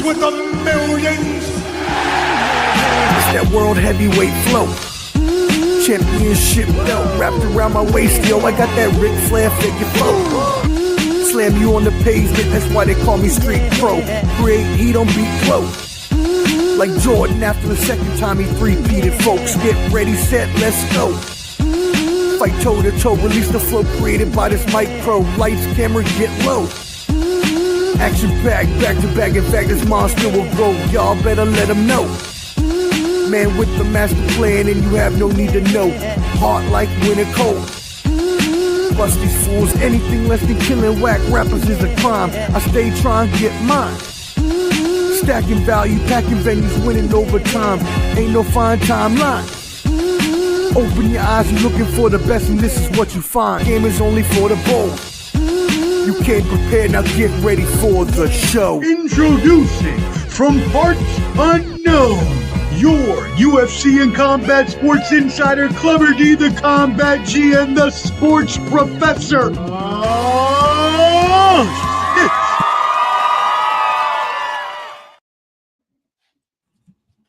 with the millions. It's that world heavyweight flow. Championship belt wrapped around my waist, yo. I got that Ric Flair figure flow. Slam you on the pavement, that's why they call me Street Pro. Create heat on beat flow. Like Jordan after the second time he three-peated, folks. Get ready, set, let's go. Fight toe to toe, release the flow created by this mic pro. Lights, camera, get low. Action packed, back to back. In fact, this monster will grow. Y'all better let him know. Man with the master plan, and you have no need to know. Hard like winter cold. Bust these fools, anything less than killing whack rappers is a crime. I stay trying to get mine. Stacking value, packing venues, winning over time. Ain't no fine timeline. Open your eyes, you're looking for the best, and this is what you find. Game is only for the bold. You came prepared, now get ready for the show. Introducing from parts unknown, your UFC and combat sports insider, Clever D, the Combat G, and the sports professor.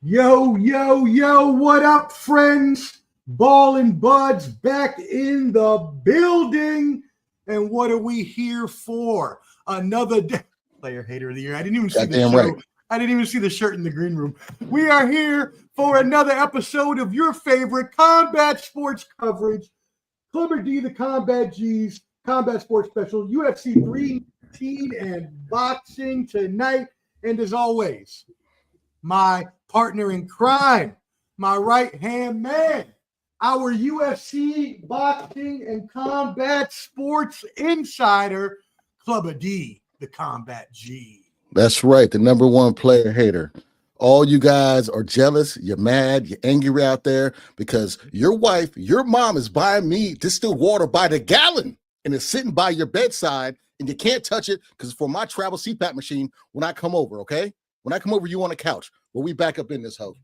Yo, yo, yo, what up, friends? Ball and Buds back in the building. And what are we here for? Another player hater of the year. I didn't even see the show. Right. I didn't even see the shirt in the green room. We are here for another episode of your favorite combat sports coverage. Clever D, the Combat G's Combat Sports Special, UFC 319 and boxing tonight. And as always, my partner in crime, my right-hand man, our UFC boxing and combat sports insider, Clever D, the Combat G. That's right, the number one player hater. All you guys are jealous, you're mad, you're angry out there because your wife, your mom is buying me distilled water by the gallon and it's sitting by your bedside and you can't touch it because it's for my travel CPAP machine when I come over, okay? When I come over, you on the couch. Well, we back up in this house.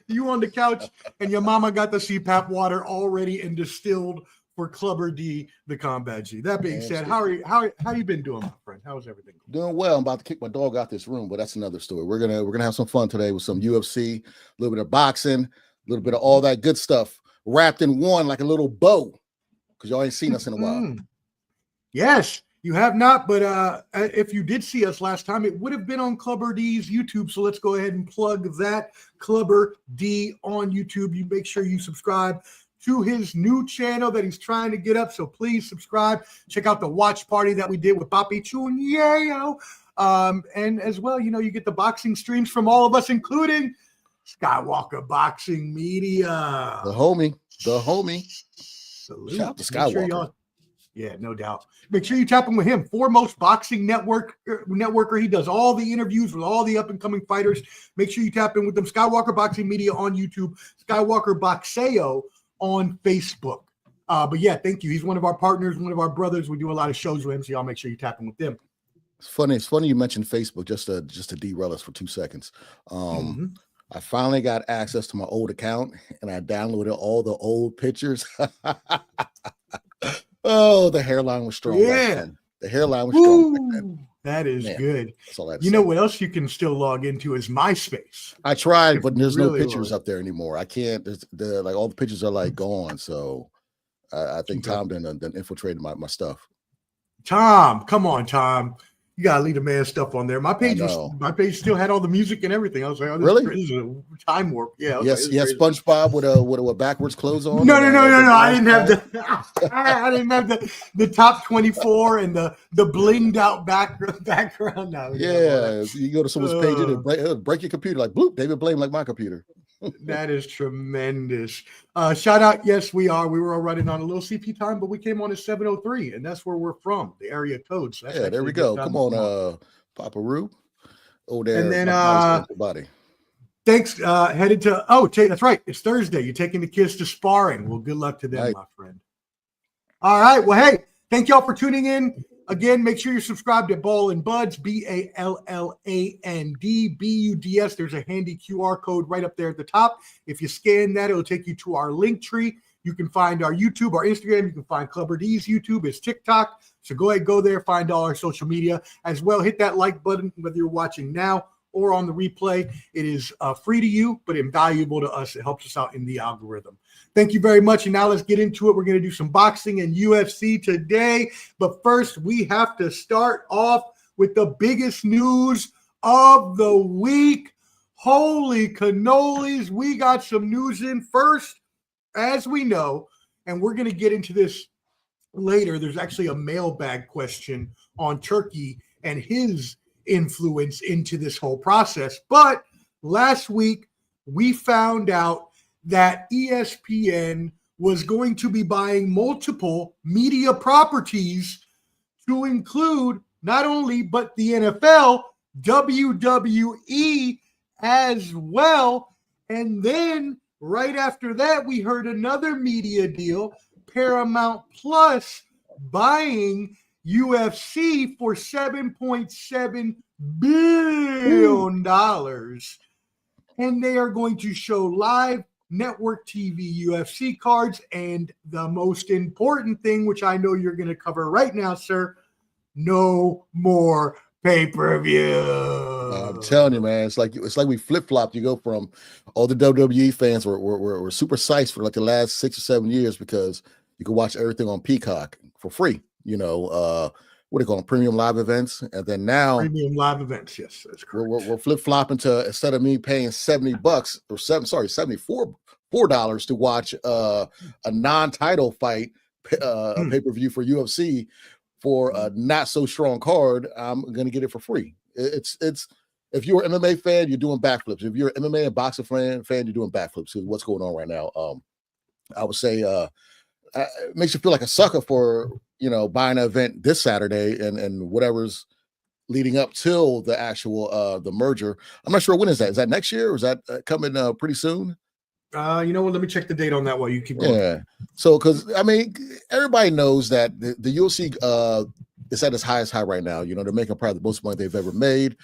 You on the couch and your mama got the CPAP water already and distilled for Clever D, the Combat G. That being said, how you been doing, my friend? How's everything going? Doing well. I'm about to kick my dog out this room, but that's another story. We're gonna have some fun today with some UFC, a little bit of boxing, a little bit of all that good stuff wrapped in one like a little bow. Because y'all ain't seen us in a while. Yes, you have not, but if you did see us last time, it would have been on Clever D's YouTube. So let's go ahead and plug that. Clever D on YouTube. You make sure you subscribe to his new channel that he's trying to get up. So please subscribe. Check out the watch party that we did with Papi Chunyeo. And as well, you know, you get the boxing streams from all of us, including Skywalker Boxing Media. The homie. Salute. Shout out to Skywalker. Yeah, no doubt. Make sure you tap in with him. Foremost Boxing Networker. He does all the interviews with all the up-and-coming fighters. Make sure you tap in with them. Skywalker Boxing Media on YouTube. Skywalker Boxeo on Facebook. But yeah, thank you. He's one of our partners, one of our brothers. We do a lot of shows with him, so y'all make sure you tap in with them. It's funny you mentioned Facebook just to derail us for 2 seconds. I finally got access to my old account and I downloaded all the old pictures. Oh, the hairline was strong. Yeah. The hairline was strong. That is good. That's all I know what else you can still log into is MySpace. I tried, but there's no pictures up there anymore. I can't. Like all the pictures are like gone. So I think Tom done infiltrated my stuff. Tom, come on, Tom. You gotta leave the man stuff on there. My page still had all the music and everything. I was like, oh, this is a time warp. Yeah. Yes, SpongeBob with a backwards clothes on. No. I didn't have the top 24 and the blinged out background now. Yeah, so you go to someone's page and break your computer like bloop. David Blame like my computer. That is tremendous. Shout out. Yes, we are. We were all running on a little CP time, but we came on at 7:03, and that's where we're from, the area code. So yeah, there we go. Come on, Papa Roo. Oh, there. And then body. Thanks. Headed to that's right. It's Thursday. You're taking the kids to sparring. Well, good luck to them, my friend. All right. Well, hey, thank y'all for tuning in. Again, make sure you're subscribed to Ball and Buds, BALLANDBUDS. There's a handy QR code right up there at the top. If you scan that, it'll take you to our link tree. You can find our YouTube, our Instagram. You can find Clubber D's YouTube, his TikTok. So go ahead, go there, find all our social media as well. Hit that like button, whether you're watching now or on the replay. It is free to you, but invaluable to us. It helps us out in the algorithm. Thank you very much. And now let's get into it. We're going to do some boxing and UFC today. But first, we have to start off with the biggest news of the week. Holy cannolis. We got some news in first, as we know, and we're going to get into this later. There's actually a mailbag question on Turkey and his influence into this whole process. But last week, we found out that ESPN was going to be buying multiple media properties to include not only but the NFL, WWE as well. And then right after that, we heard another media deal, Paramount Plus buying UFC for $7.7 billion. And they are going to show live network TV UFC cards. And the most important thing, which I know you're going to cover right now, sir, no more pay-per-view. I'm telling you, man, it's like we flip-flopped. You go from all the WWE fans were super psyched for like the last 6 or 7 years because you can watch everything on Peacock for free. You know, what do you call them? Premium live events. And then now premium live events, yes, that's correct. We're flip-flopping to, instead of me paying $74 to watch a non-title fight a pay-per-view for UFC for a not so strong card, I'm gonna get it for free. It's if you're an MMA fan, you're doing backflips. If you're an MMA and boxing fan, you're doing backflips. What's going on right now? I would say it makes you feel like a sucker for, you know, buying an event this Saturday and whatever's leading up till the actual the merger. I'm not sure when is that. Is that next year or is that coming pretty soon? You know what? Let me check the date on that while you keep going. Yeah. So, because I mean, everybody knows that the UFC is at its highest high right now. You know, they're making probably the most money they've ever made.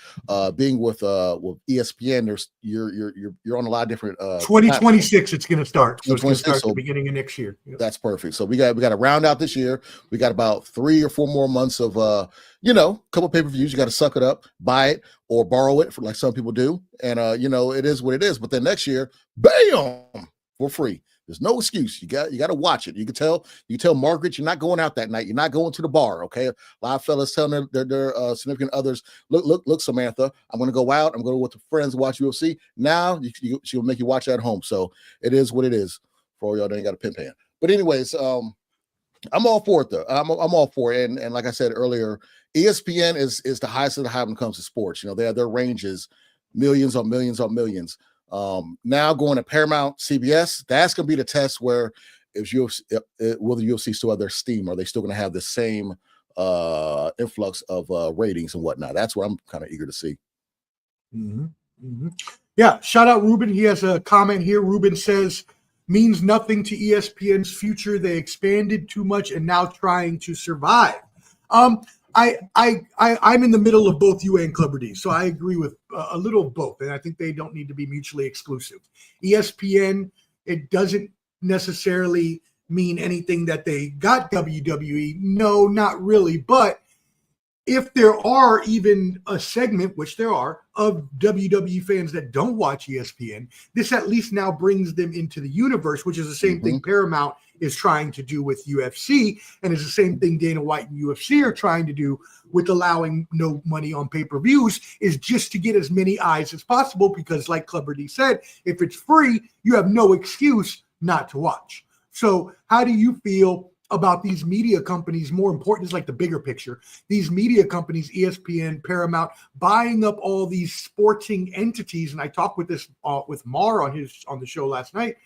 Being with ESPN, there's you're on a lot of different. 2026, it's going to start. So it's going to start at so the beginning of next year. Yep. That's perfect. So we got to round out this year. We got about 3 or 4 more months of you know, a couple pay-per-views. You got to suck it up, buy it, or borrow it for like some people do. And you know, it is what it is. But then next year, bam, for free. There's no excuse. You got to watch it. You can tell Margaret you're not going out that night. You're not going to the bar. Okay, a lot of fellas telling their significant others, look, Samantha, I'm going to go out. I'm going to go with the friends watch UFC. Now she'll make you watch it at home. So it is what it is. For all y'all that ain't got a pin pan. But anyways, I'm all for it though. I'm all for it. And like I said earlier, ESPN is the highest of the high when it comes to sports. You know, their range is millions on millions on millions. Now going to Paramount, CBS, that's going to be the test where will the UFC still have their steam? Are they still going to have the same influx of ratings and whatnot? That's what I'm kind of eager to see. Mm-hmm. Mm-hmm. Yeah, shout out Ruben. He has a comment here. Ruben says, means nothing to ESPN's future. They expanded too much and now trying to survive. I'm in the middle of both you and Clubber D, so I agree with a little of both, and I think they don't need to be mutually exclusive. ESPN, it doesn't necessarily mean anything that they got WWE. No, not really. But if there are even a segment, which there are, of WWE fans that don't watch ESPN, this at least now brings them into the universe, which is the same thing Paramount is trying to do with UFC, and it's the same thing Dana White and UFC are trying to do with allowing no money on pay-per-views, is just to get as many eyes as possible, because like Clubber D said, if it's free, you have no excuse not to watch. So how do you feel about these media companies? More important is like the bigger picture. These media companies, ESPN, Paramount, buying up all these sporting entities. And I talked with this with Mar on the show last night.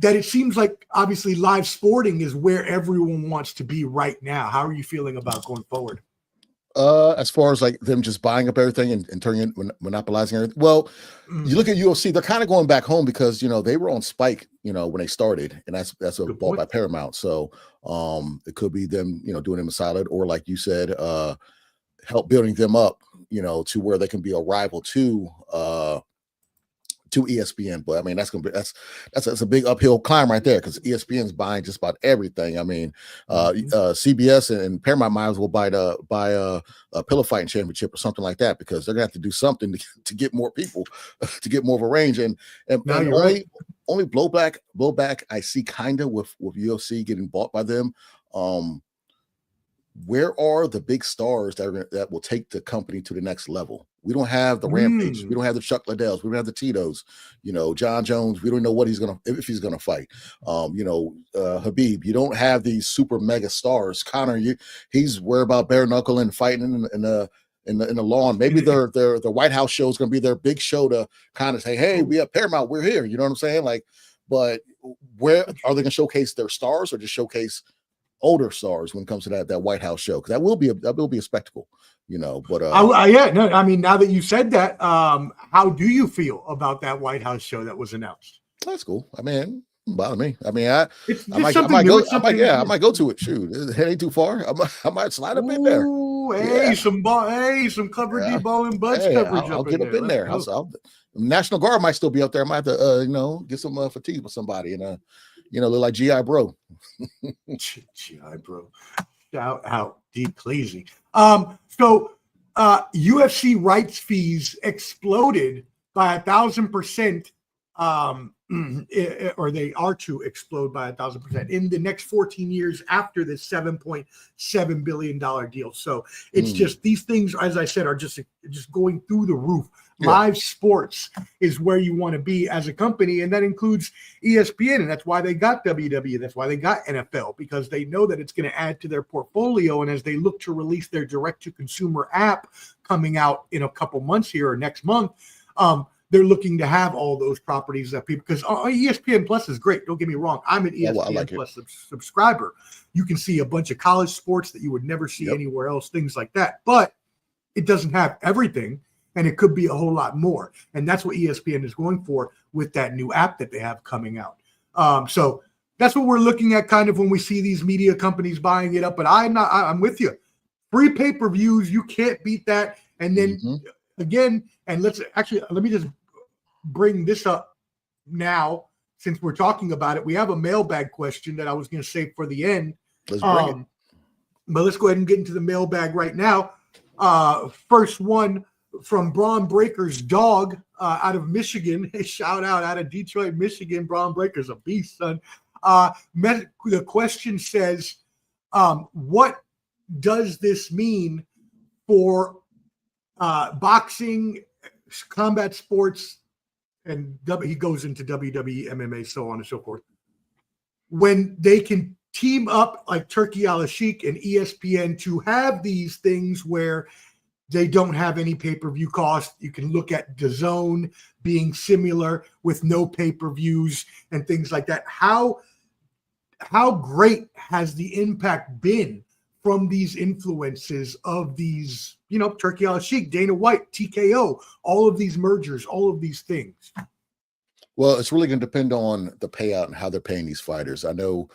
That it seems like obviously live sporting is where everyone wants to be right now. How are you feeling about going forward? As far as like them just buying up everything and turning it, monopolizing everything. Well, you look at UFC, they're kind of going back home because, you know, they were on Spike, you know, when they started, and that's a bought by Paramount. So it could be them, you know, doing them a solid, or like you said, help building them up, you know, to where they can be a rival to to ESPN. But I mean, that's a big uphill climb right there, because ESPN's buying just about everything. I mean, CBS and Paramount might as well buy a pillow fighting championship or something like that, because they're gonna have to do something to get more people, to get more of a range. And only blowback I see kind of with UFC getting bought by them. Where are the big stars that will take the company to the next level? We don't have the Rampage. We don't have the Chuck Liddells. We don't have the Tito's. John Jones. We don't know what if he's gonna fight. Habib. You don't have these super mega stars. Conor. He's worried about bare knuckle and fighting in the lawn. Maybe their White House show is gonna be their big show to kind of say, hey, we have Paramount. We're here. You know what I'm saying? Like, but where are they gonna showcase their stars, or just showcase older stars when it comes to that White House show? Because that will be a spectacle, But I mean, now that you said that, how do you feel about that White House show that was announced? That's cool. I mean, it bother me. I mean, I might go to it. Shoot, it ain't too far. I might slide up in there. Some cover D ball and buds coverage. I'll get up in there. National Guard might still be up there. I might have to, get some fatigue with somebody and look like GI Bro. GI Bro. Shout out D Plessis. So UFC rights fees exploded by 1,000%, or they are to explode by 1,000% in the next 14 years after this $7.7 billion deal. So it's just, these things, as I said, are just going through the roof. Yeah. Live sports is where you want to be as a company, and that includes ESPN, and that's why they got WWE. That's why they got NFL, because they know that it's going to add to their portfolio. And as they look to release their direct-to-consumer app coming out in a couple months here or next month, they're looking to have all those properties that people, because ESPN Plus is great. Don't get me wrong. I'm an ESPN Plus subscriber. You can see a bunch of college sports that you would never see anywhere else, things like that. But it doesn't have everything. And it could be a whole lot more. And that's what ESPN is going for with that new app that they have coming out. So that's what we're looking at kind of when we see these media companies buying it up. But I'm with you. Free pay-per-views, you can't beat that. And then again, and let me just bring this up now, since we're talking about it. We have a mailbag question that I was going to save for the end. Let's bring it. But let's go ahead and get into the mailbag right now. First one from Braun Breaker's dog out of Michigan. A shout out of Detroit, Michigan. Braun Breaker's a beast, son. The question says, what does this mean for boxing, combat sports, and he goes into WWE, MMA, so on and so forth, when they can team up like Turki Al-Sheikh and ESPN to have these things where they don't have any pay-per-view cost? You can look at DAZN being similar with no pay-per-views and things like that. How great has the impact been from these influences of these, Turki Al-Sheikh, Dana White, TKO, all of these mergers, all of these things? Well, it's really going to depend on the payout and how they're paying these fighters. I know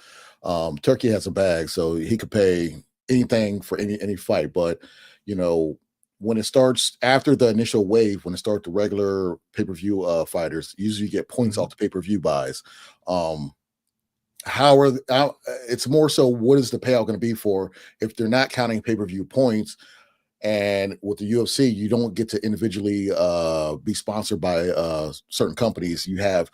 Turki has a bag, so he could pay anything for any fight, but when it starts after the initial wave, when it starts the regular pay-per-view fighters, usually you get points off the pay-per-view buys. It's more so, what is the payout going to be for if they're not counting pay-per-view points? And with the UFC, you don't get to individually be sponsored by certain companies. You have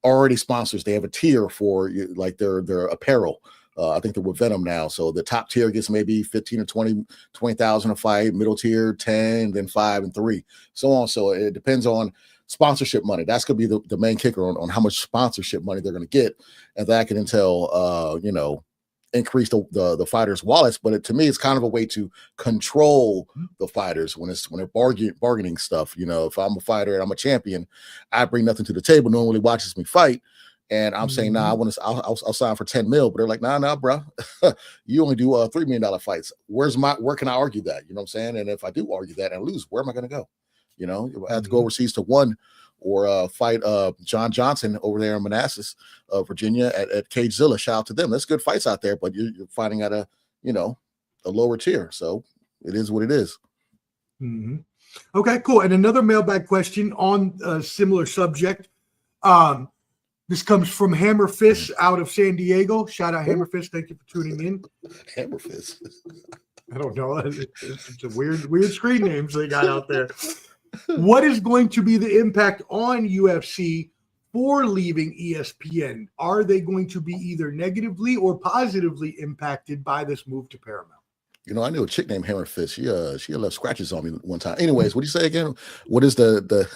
already sponsors. They have a tier for like their apparel. I think they're with Venom now. So the top tier gets maybe 15 or 20,000 a fight, middle tier 10, then 5 and 3, so on. So it depends on sponsorship money. That's going to be the main kicker on how much sponsorship money they're going to get. And that can entail, increase the fighters' wallets. But to me, it's kind of a way to control the fighters when they're bargaining stuff. If I'm a fighter and I'm a champion, I bring nothing to the table. No one really watches me fight. And I'm saying, I'll sign for 10 mil, but they're like, nah, bro, you only do $3 million fights. Where can I argue that? You know what I'm saying? And if I do argue that and lose, where am I going to go? I have to go overseas to one, or fight John Johnson over there in Manassas, Virginia at Cagezilla. Shout out to them. There's good fights out there, but you're fighting at a lower tier. So it is what it is. Mm-hmm. Okay, cool. And another mailbag question on a similar subject. This comes from Hammer Fist out of San Diego. Shout out Hammer Fist. Thank you for tuning in. Hammer Fist. I don't know. It's a weird screen names they got out there. What is going to be the impact on UFC for leaving ESPN? Are they going to be either negatively or positively impacted by this move to Paramount? You know, I knew a chick named Hammer Fist. She left scratches on me one time. Anyways, what do you say again? What is the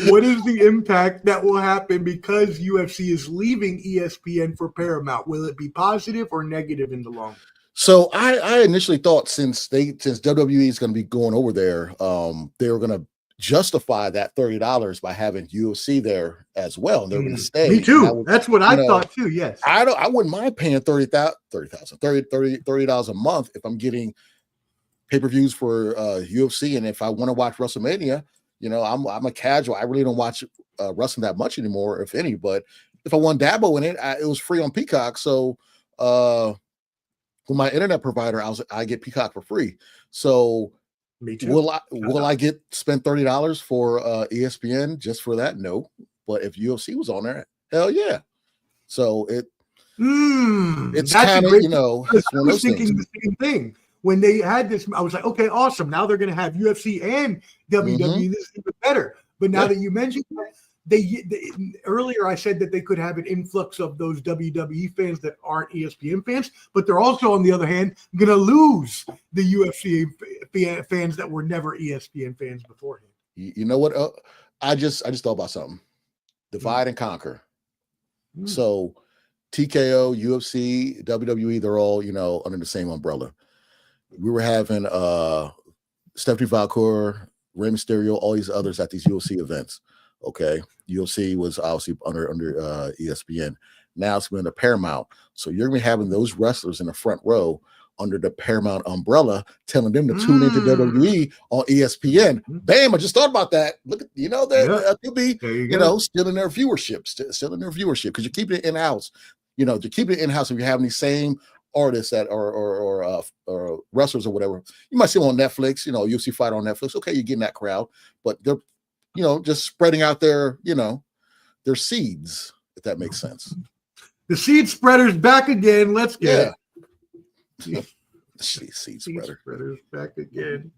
What is the impact that will happen because UFC is leaving ESPN for Paramount? Will it be positive or negative in the long run? So I initially thought since WWE is going to be going over there, they were going to justify that $30 by having UFC there as well. They're going to stay. Me too. That's what I thought too. Yes. I wouldn't mind paying $30 a month if I'm getting pay-per-views for UFC. And if I want to watch WrestleMania, you know, I'm a casual. I really don't watch wrestling that much anymore, if any. But if I want Dabo in it, it was free on Peacock. So with my internet provider, I get Peacock for free. So me too. Will I spend $30 for ESPN just for that? No. But if UFC was on there, hell yeah. So it's kind of, you know, it's I was thinking the same thing. When they had this, I was like, okay, awesome. Now they're going to have UFC and WWE. This is even better. But now that you mentioned that, they earlier I said that they could have an influx of those WWE fans that aren't ESPN fans, but they're also, on the other hand, going to lose the UFC fans that were never ESPN fans beforehand. You know what? I just thought about something. Divide and conquer. So TKO, UFC, WWE, they're all, you know, under the same umbrella. We were having Stephanie Valcour, Rey Mysterio, all these others at these UFC events. Okay, UFC was obviously under ESPN. Now it's been the Paramount. So you're gonna be having those wrestlers in the front row under the Paramount umbrella, telling them to tune into WWE on ESPN. Bam! I just thought about that. Look, at, you know, that could be, you know, still in their viewership, still in their viewership, because you're keeping it in house. You know, you're keeping it in house if you're having these same artists that or wrestlers or whatever. You might see them on Netflix. You know, UFC fight on Netflix. Okay, you're getting that crowd, but they're, you know, just spreading out their, you know, their seeds, if that makes sense. The seed spreader's back again. Let's get it. Seed spreader's back again.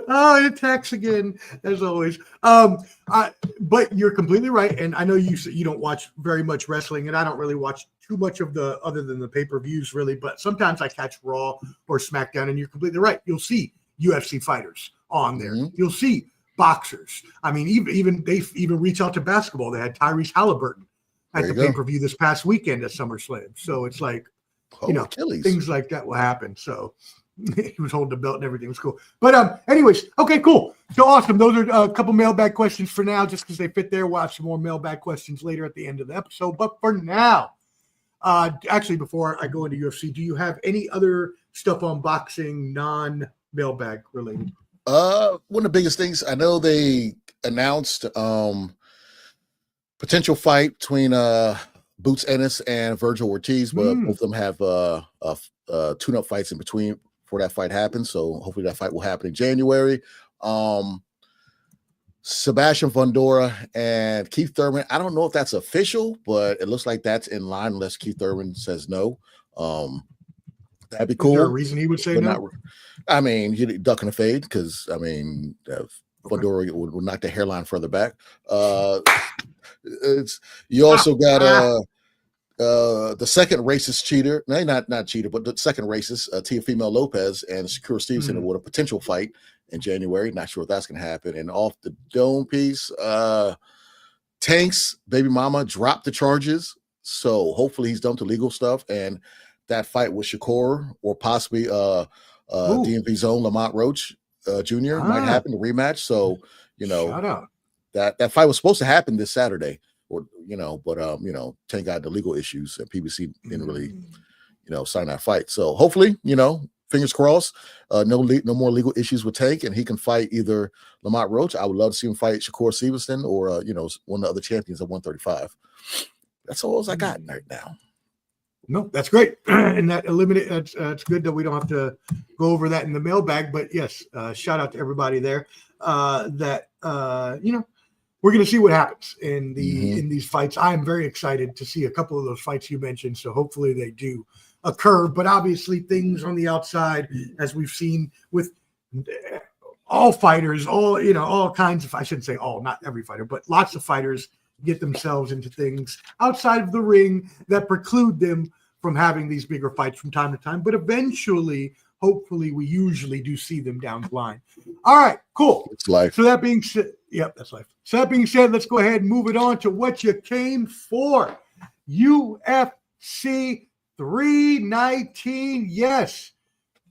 Oh, it attacks again, as always. But you're completely right. And I know you don't watch very much wrestling, and I don't really watch too much of the other than the pay-per-views, really. But sometimes I catch Raw or SmackDown, and you're completely right. You'll see UFC fighters on there. You'll see boxers. I mean, even they even reach out to basketball. They had Tyrese Halliburton at the pay-per-view this past weekend at SummerSlam. So it's like, you know, things like that will happen. So he was holding the belt and everything was cool. But anyways, okay, cool. So awesome. Those are a couple mailbag questions for now, just because they fit there. We'll have some more mailbag questions later at the end of the episode. But for now, actually, before I go into UFC, do you have any other stuff on boxing, non-mailbag related? One of the biggest things, I know they announced potential fight between Boots Ennis and Virgil Ortiz, but both of them have tune-up fights in between before that fight happens. So hopefully that fight will happen in January. Sebastian Fundora and Keith Thurman, I don't know if that's official, but it looks like that's in line unless Keith Thurman says no. That'd be cool. Is there a reason he would say no? I mean, you duck and a fade because, I mean, Fundora would knock the hairline further back. You also got the second racist cheater. No, not cheater, but the second racist, Teofimo Lopez and Shakur Stevenson with a potential fight in January. Not sure if that's going to happen. And off the dome piece, Tank's baby mama dropped the charges. So hopefully he's done to legal stuff. And that fight with Shakur or possibly DMV zone Lamont Roach Jr. might happen, the rematch. So, you know, that fight was supposed to happen this Saturday, or, you know, but you know, Tank got the legal issues and PBC didn't really, you know, sign that fight. So hopefully, you know, fingers crossed, no more legal issues with Tank, and he can fight either Lamont Roach. I would love to see him fight Shakur Stevenson or you know, one of the other champions at 135. That's all I got right now. No, that's great. And that eliminate that's good that we don't have to go over that in the mailbag. But yes, shout out to everybody there. That we're gonna see what happens in these fights. I am very excited to see a couple of those fights you mentioned. So hopefully they do occur. But obviously things on the outside, as we've seen with all fighters, all kinds of, I shouldn't say all, not every fighter, but lots of fighters get themselves into things outside of the ring that preclude them from having these bigger fights from time to time. But eventually, hopefully, we usually do see them down the line. All right, cool. It's life. So that being said, yep, that's life. So that being said, let's go ahead and move it on to what you came for. UFC 319. Yes,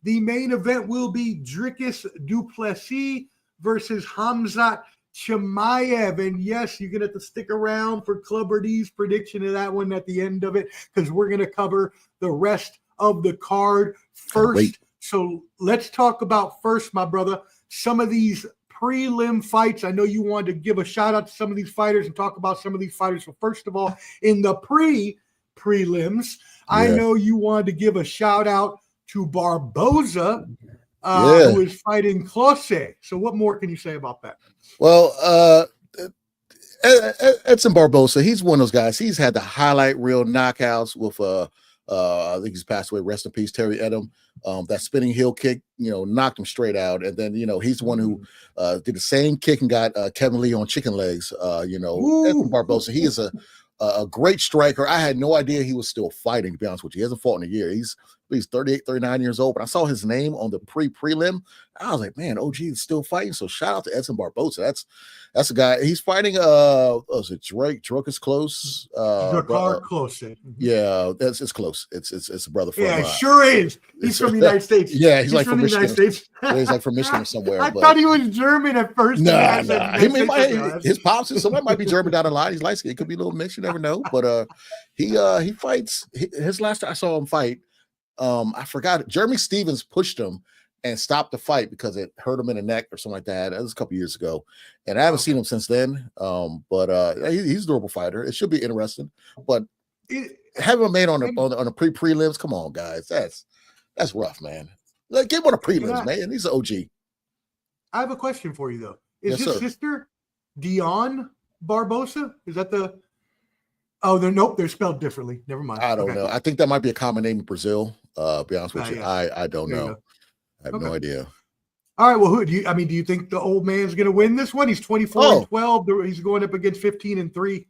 the main event will be Dricus du Plessis versus Khamzat Chimaev. And yes, you're going to have to stick around for Clubber D's prediction of that one at the end of it, because we're going to cover the rest of the card first. Wait. So let's talk about first, my brother, some of these prelim fights. I know you wanted to give a shout out to some of these fighters and talk about some of these fighters. So first of all, in the prelims, I know you wanted to give a shout out to Barboza, who is fighting Plessis. So what more can you say about that? Well, Edson Barboza, he's one of those guys. He's had the highlight reel knockouts with I think he's passed away, rest in peace, Terry Edom. That spinning heel kick, knocked him straight out. And then, he's the one who did the same kick and got Kevin Lee on chicken legs. Edson Barboza, he is a great striker. I had no idea he was still fighting, to be honest with you. He hasn't fought in a year. He's 38, 39 years old. But I saw his name on the prelim. I was like, man, OG is still fighting. So shout out to Edson Barboza. That's a guy. He's fighting is it Dricus close? Close. Yeah, it's close. It's a brother from it sure is. He's from the United States. Yeah, he's like from the Michigan. United States. Yeah, he's like from Michigan or somewhere. I thought he was German at first. Nah. His pops and somebody might be German down the line. He's light skinned. It could be a little mix. You never know. But he fights. His last time I saw him fight, I forgot. Jeremy Stevens pushed him and stopped the fight because it hurt him in the neck or something like that. That was a couple years ago, and I haven't seen him since then. But he's a durable fighter. It should be interesting. But having a man on the prelims, come on, guys, that's rough, man. Like, get him on the prelims, man. He's an OG. I have a question for you though. Is yes, his sir. sister Dion Barboza? Is that the? Oh, they're spelled differently. Never mind. I don't know. I think that might be a common name in Brazil. Be honest with you, Yeah. I don't know. I have no idea. All right. Well, who do you think the old man's going to win this one? He's 24-12. He's going up against 15-3.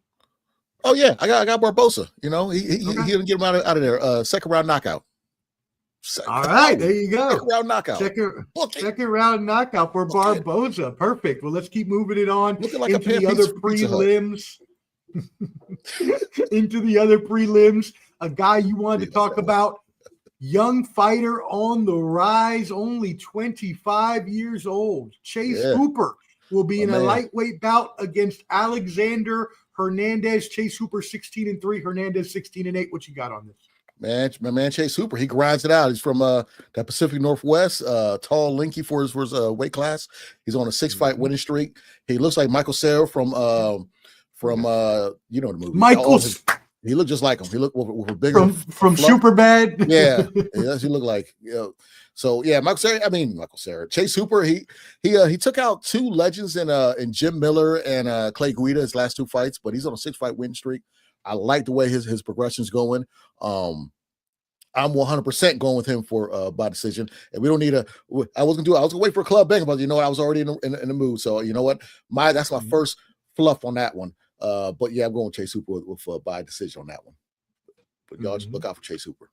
Oh yeah, I got Barboza. He didn't get him out of there. Second round knockout. All right, there you go. Second round knockout. Second round knockout for Barboza. Perfect. Well, let's keep moving it on Looking like into the other prelims. Into the other prelims, a guy you wanted to talk about. Young fighter on the rise, only 25 years old. Chase Hooper will be in a lightweight bout against Alexander Hernandez. Chase Hooper 16-3, Hernandez 16-8. What you got on this? Man, my man Chase Hooper, he grinds it out. He's from that Pacific Northwest, tall, lanky for his weight class. He's on a 6-fight winning streak. He looks like Michael Cera from the movie. Michael's. He looked just like him. He looked with a bigger from Superbad. Yeah, he looked like. So yeah, Michael Cera. Chase Hooper. He took out two legends in Jim Miller and Clay Guida his last two fights, but he's on a 6-fight win streak. I like the way his progression's going. I'm 100% going with him for by decision, and we don't need I was gonna wait for a club bang, but I was already in the mood. So you know what, that's my first fluff on that one. But yeah, I'm going Chase Hooper with by decision on that one. But y'all just look out for Chase Hooper.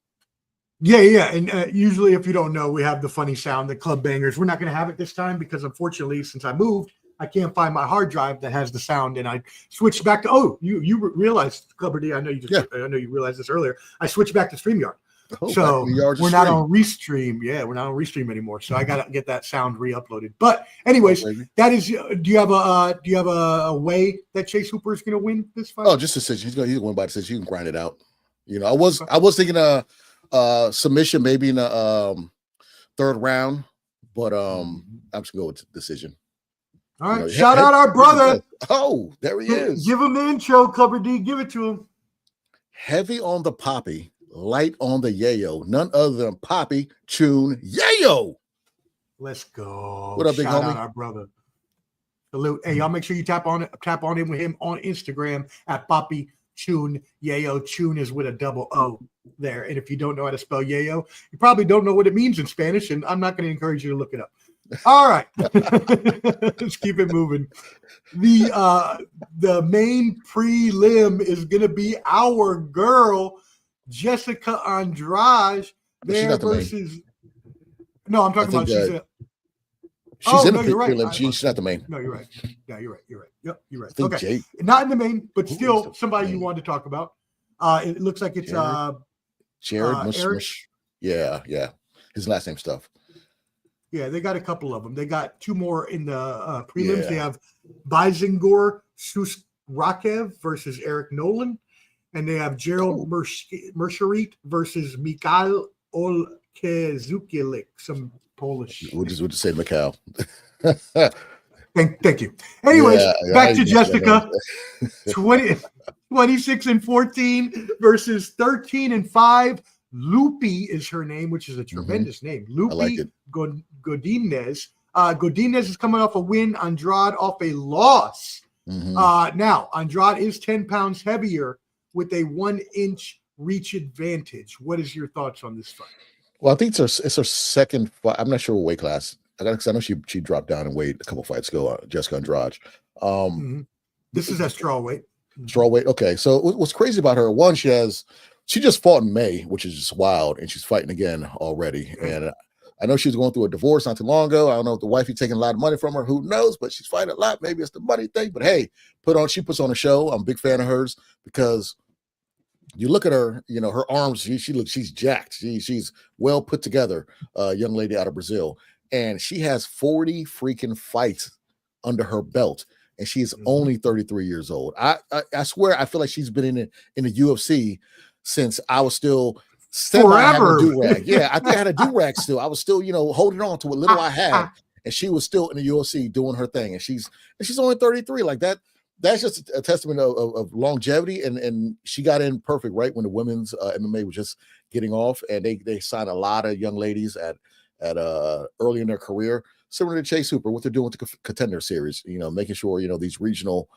Yeah. And usually, if you don't know, we have the funny sound, the club bangers. We're not going to have it this time because, unfortunately, since I moved, I can't find my hard drive that has the sound, and I switched back to. You realized, Clubber D. I know you realized this earlier. I switched back to StreamYard. So we're not on Restream. Yeah, we're not on Restream anymore. So I got to get that sound re-uploaded. But anyways, that is. Do you have a way that Chase Hooper is going to win this fight? Oh, just decision. He's going to win by decision. You can grind it out. I was thinking submission maybe in the third round, but I'm just going to go with decision. All right, shout out our brother. Oh, there he is. Give him the intro, Clubber D. Give it to him. Heavy on the poppy. light on the yayo. None other than Poppy Chun Yayo. Let's go. What up, big Shout homie? out our brother. Salute. Hey, y'all make sure you tap on in with him on Instagram at Poppy Chun Yayo. Chun is with a double O there. And if you don't know how to spell Yayo, you probably don't know what it means in Spanish, and I'm not going to encourage you to look it up. All right. Let's keep it moving. The main prelim is going to be our girl, Jessica Andrade, there versus. No, I'm talking about she's in the you're right. prelim. She's not the main. No, you're right. Yeah, you're right. Yep, you're right. Okay, Jake, not in the main, but still somebody you wanted to talk about. It looks like it's Jared. Eric. Yeah. His last name stuff. Yeah, they got a couple of them. They got two more in the prelims. Yeah. They have Bizengor Susrakev versus Eric Nolan, and they have Gerald Mersherit versus Mikhail Olkezukilik, some Polish. We'll just say Mikhail. Thank you. Anyways, back to Jessica. 26-14 versus 13-5. Lupi is her name, which is a tremendous name. Lupi like Godinez. Godinez is coming off a win. Andrade off a loss. Now, Andrade is 10 pounds heavier with a 1-inch reach advantage. What is your thoughts on this fight? Well, I think it's her second fight. I'm not sure what weight class. I know she dropped down in weight a couple fights ago, Jessica Andrade. This is at strawweight. Strawweight. Okay. So what's crazy about her? One, she just fought in May, which is just wild, and she's fighting again already. And I know she was going through a divorce not too long ago. I don't know if the wifey taking a lot of money from her. Who knows? But she's fighting a lot. Maybe it's the money thing. But hey, she puts on a show. I'm a big fan of hers because you look at her, her arms. She's jacked. She's well put together. Young lady out of Brazil, and she has 40 freaking fights under her belt. And she's only 33 years old. I swear, I feel like she's been in the UFC since I was still forever. Yeah, I think I had a do-rag still. I was still, holding on to what little I had, and she was still in the UFC doing her thing. And she's only 33. Like that. That's just a testament of longevity. And she got in perfect right when the women's MMA was just getting off, and they signed a lot of young ladies at early in their career. Similar to Chase Hooper, what they're doing with the Contender Series, making sure these regional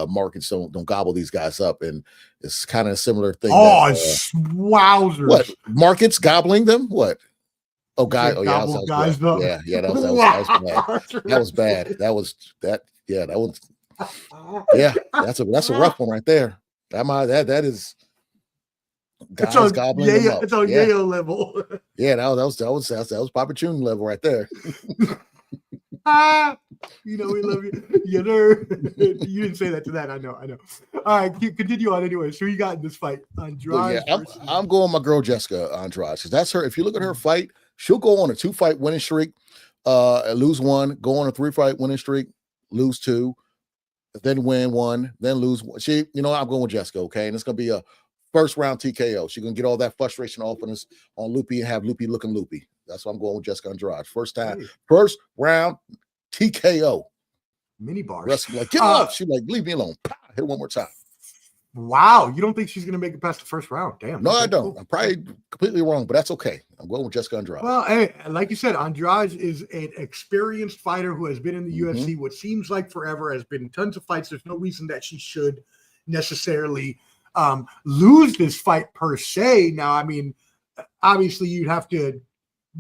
markets don't gobble these guys up, and it's kind of a similar thing. Wowzers! What markets gobbling them? What? Oh, guys! Oh, yeah, that was bad. That's a rough one right there. That is. Guys gobbling them up. It's on Yayo level. Yeah, that was Papa Chun level right there. We love you. You didn't say that to that. I know. All right, continue on anyway. So you got in this fight, Andrade. Yeah, I'm going my girl Jessica Andrade, because that's her. If you look at her fight, she'll go on a 2-fight winning streak, lose 1, go on a 3-fight winning streak, lose 2, then win 1, then lose 1. I'm going with Jessica, okay? And it's gonna be a first round TKO. She's gonna get all that frustration off on Lupi and have Lupi looking loopy. That's why I'm going with Jessica Andrade. First round TKO. Mini bars. Rest like, get off. She's like, leave me alone. Hit it one more time. Wow, you don't think she's gonna make it past the first round? Damn. No, I don't. Cool. I'm probably completely wrong, but that's okay. I'm going with Jessica Andrade. Well, hey, like you said, Andrade is an experienced fighter who has been in the UFC what seems like forever, has been in tons of fights. There's no reason that she should necessarily lose this fight per se. Now, I mean, obviously you'd have to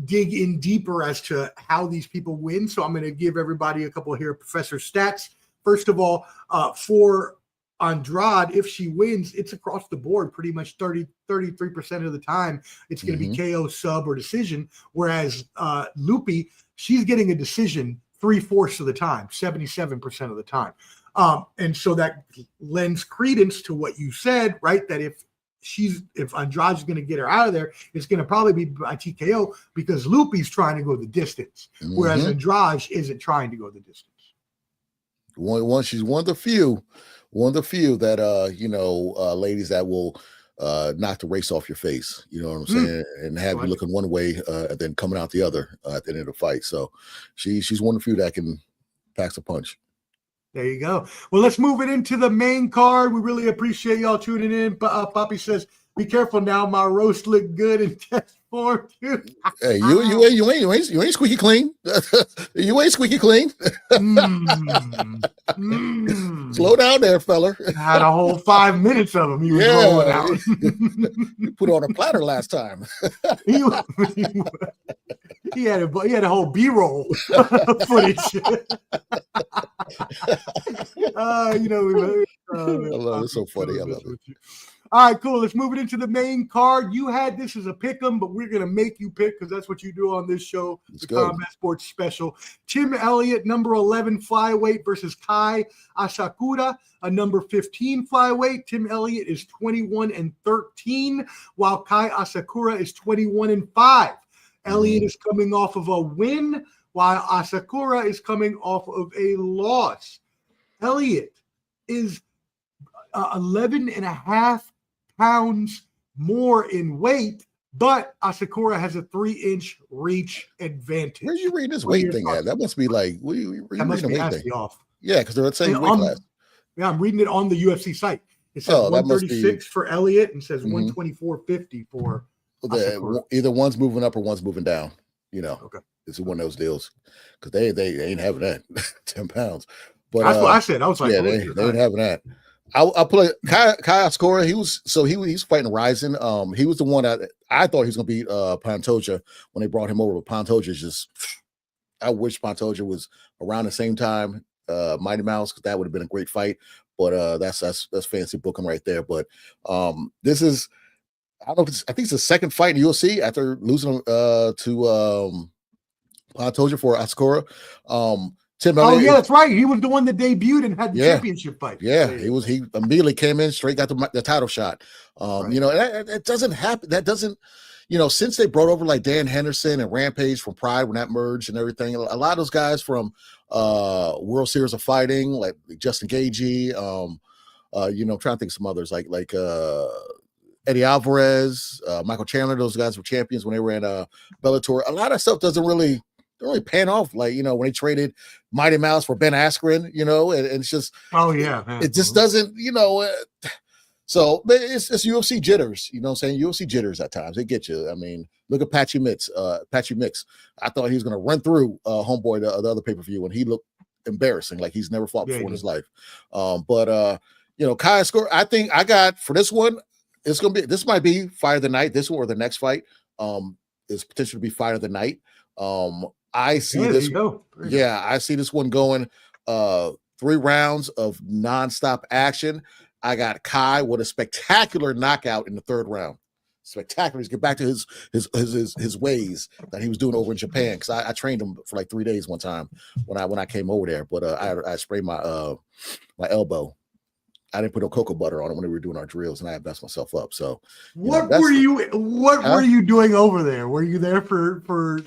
dig in deeper as to how these people win. So I'm going to give everybody a couple here, Professor Stats. First of all, for Andrade, if she wins, it's across the board pretty much 33% of the time. It's going to be KO, sub, or decision. Whereas Lupi, she's getting a decision 3/4 of the time, 77% of the time. And so that lends credence to what you said, right? That if Andrade's going to get her out of there, it's going to probably be by TKO, because Lupi's trying to go the distance, whereas Andrade isn't trying to go the distance. She's one of the few that ladies that will knock the race off your face, you know what I'm saying, and have you looking one way and then coming out the other at the end of the fight. So she's one of the few that can pack a punch. There you go. Well, let's move it into the main card. We really appreciate y'all tuning in. Poppy says, Be careful now. My roast look good in test form too. Hey, you ain't squeaky clean. You ain't squeaky clean. Slow down there, fella. I had a whole 5 minutes of him. He was rolling out. You put on a platter last time. he had a whole B-roll footage. I love it. It's so funny. I love it. All right, cool. Let's move it into the main card. You had this as a pick 'em, but we're going to make you pick because that's what you do on this show, the Combat Sports Special. Tim Elliott, number 11 flyweight versus Kai Asakura, a number 15 flyweight. Tim Elliott is 21-13, while Kai Asakura is 21-5. Elliott is coming off of a win, while Asakura is coming off of a loss. Elliott is 11.5 pounds more in weight, but Asakura has a 3-inch reach advantage. Where'd you read this weight thing at? That must be like that must be off. Yeah, because they're the same weight class. Yeah, I'm reading it on the UFC site. It says 136 for Elliott and says 124.50 for Asakura. Either one's moving up or one's moving down. Okay, it's one of those deals because they ain't having that 10 pounds. But that's what I said. I was like, yeah, they ain't having that. I'll play Kai Asakura. He's fighting Ryzen. He was the one that I thought he was gonna beat Pantoja when they brought him over. But Pantoja I wish Pantoja was around the same time Mighty Mouse, because that would have been a great fight. But that's fancy booking right there. But this is, I think it's the second fight in UFC after losing to Pantoja for Asakura. Tim Elliott, that's right. He was the one that debuted and had the championship fight. Yeah, he immediately came in, straight got the title shot. Right. It doesn't happen. That doesn't, since they brought over like Dan Henderson and Rampage from Pride when that merged and everything, a lot of those guys from World Series of Fighting, like Justin Gagey, I'm trying to think of some others like Eddie Alvarez, Michael Chandler, those guys were champions when they were in Bellator. A lot of stuff doesn't really pan off, like when they traded Mighty Mouse for Ben Askren, and it's just it just doesn't, so it's UFC jitters, what I'm saying? UFC jitters at times, they get you. I mean, look at Patchy Mix. I thought he was going to run through homeboy the other pay-per-view, and he looked embarrassing, like he's never fought before in his life. Kai Asakura, I think I got for this one, this might be fight of the night. This one or the next fight is potential to be fight of the night. I see this. I see this one going 3 rounds of nonstop action. I got Kai with a spectacular knockout in the 3rd round. Spectacular. He's get back to his ways that he was doing over in Japan, because I trained him for like 3 days one time when I came over there. But I sprayed my my elbow. I didn't put no cocoa butter on it when we were doing our drills, and I messed myself up. So, what were you doing over there? Were you there for? Were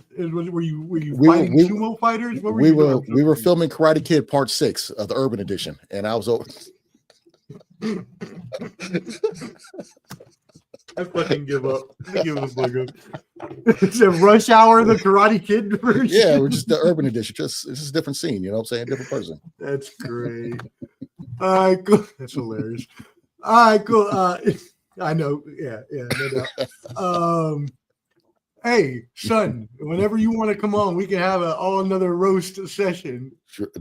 you fighting sumo fighters? What were you doing? We were filming Karate Kid Part 6 of the Urban Edition, and I was over. I fucking give up. I give up. It's a Rush Hour, the Karate Kid version. Yeah, we're just the Urban Edition. It's just a different scene. You know what I'm saying? Different person. That's great. All right, cool. That's hilarious. All right, cool. I know. Yeah, no doubt. Hey, son, whenever you want to come on, we can have another roast session.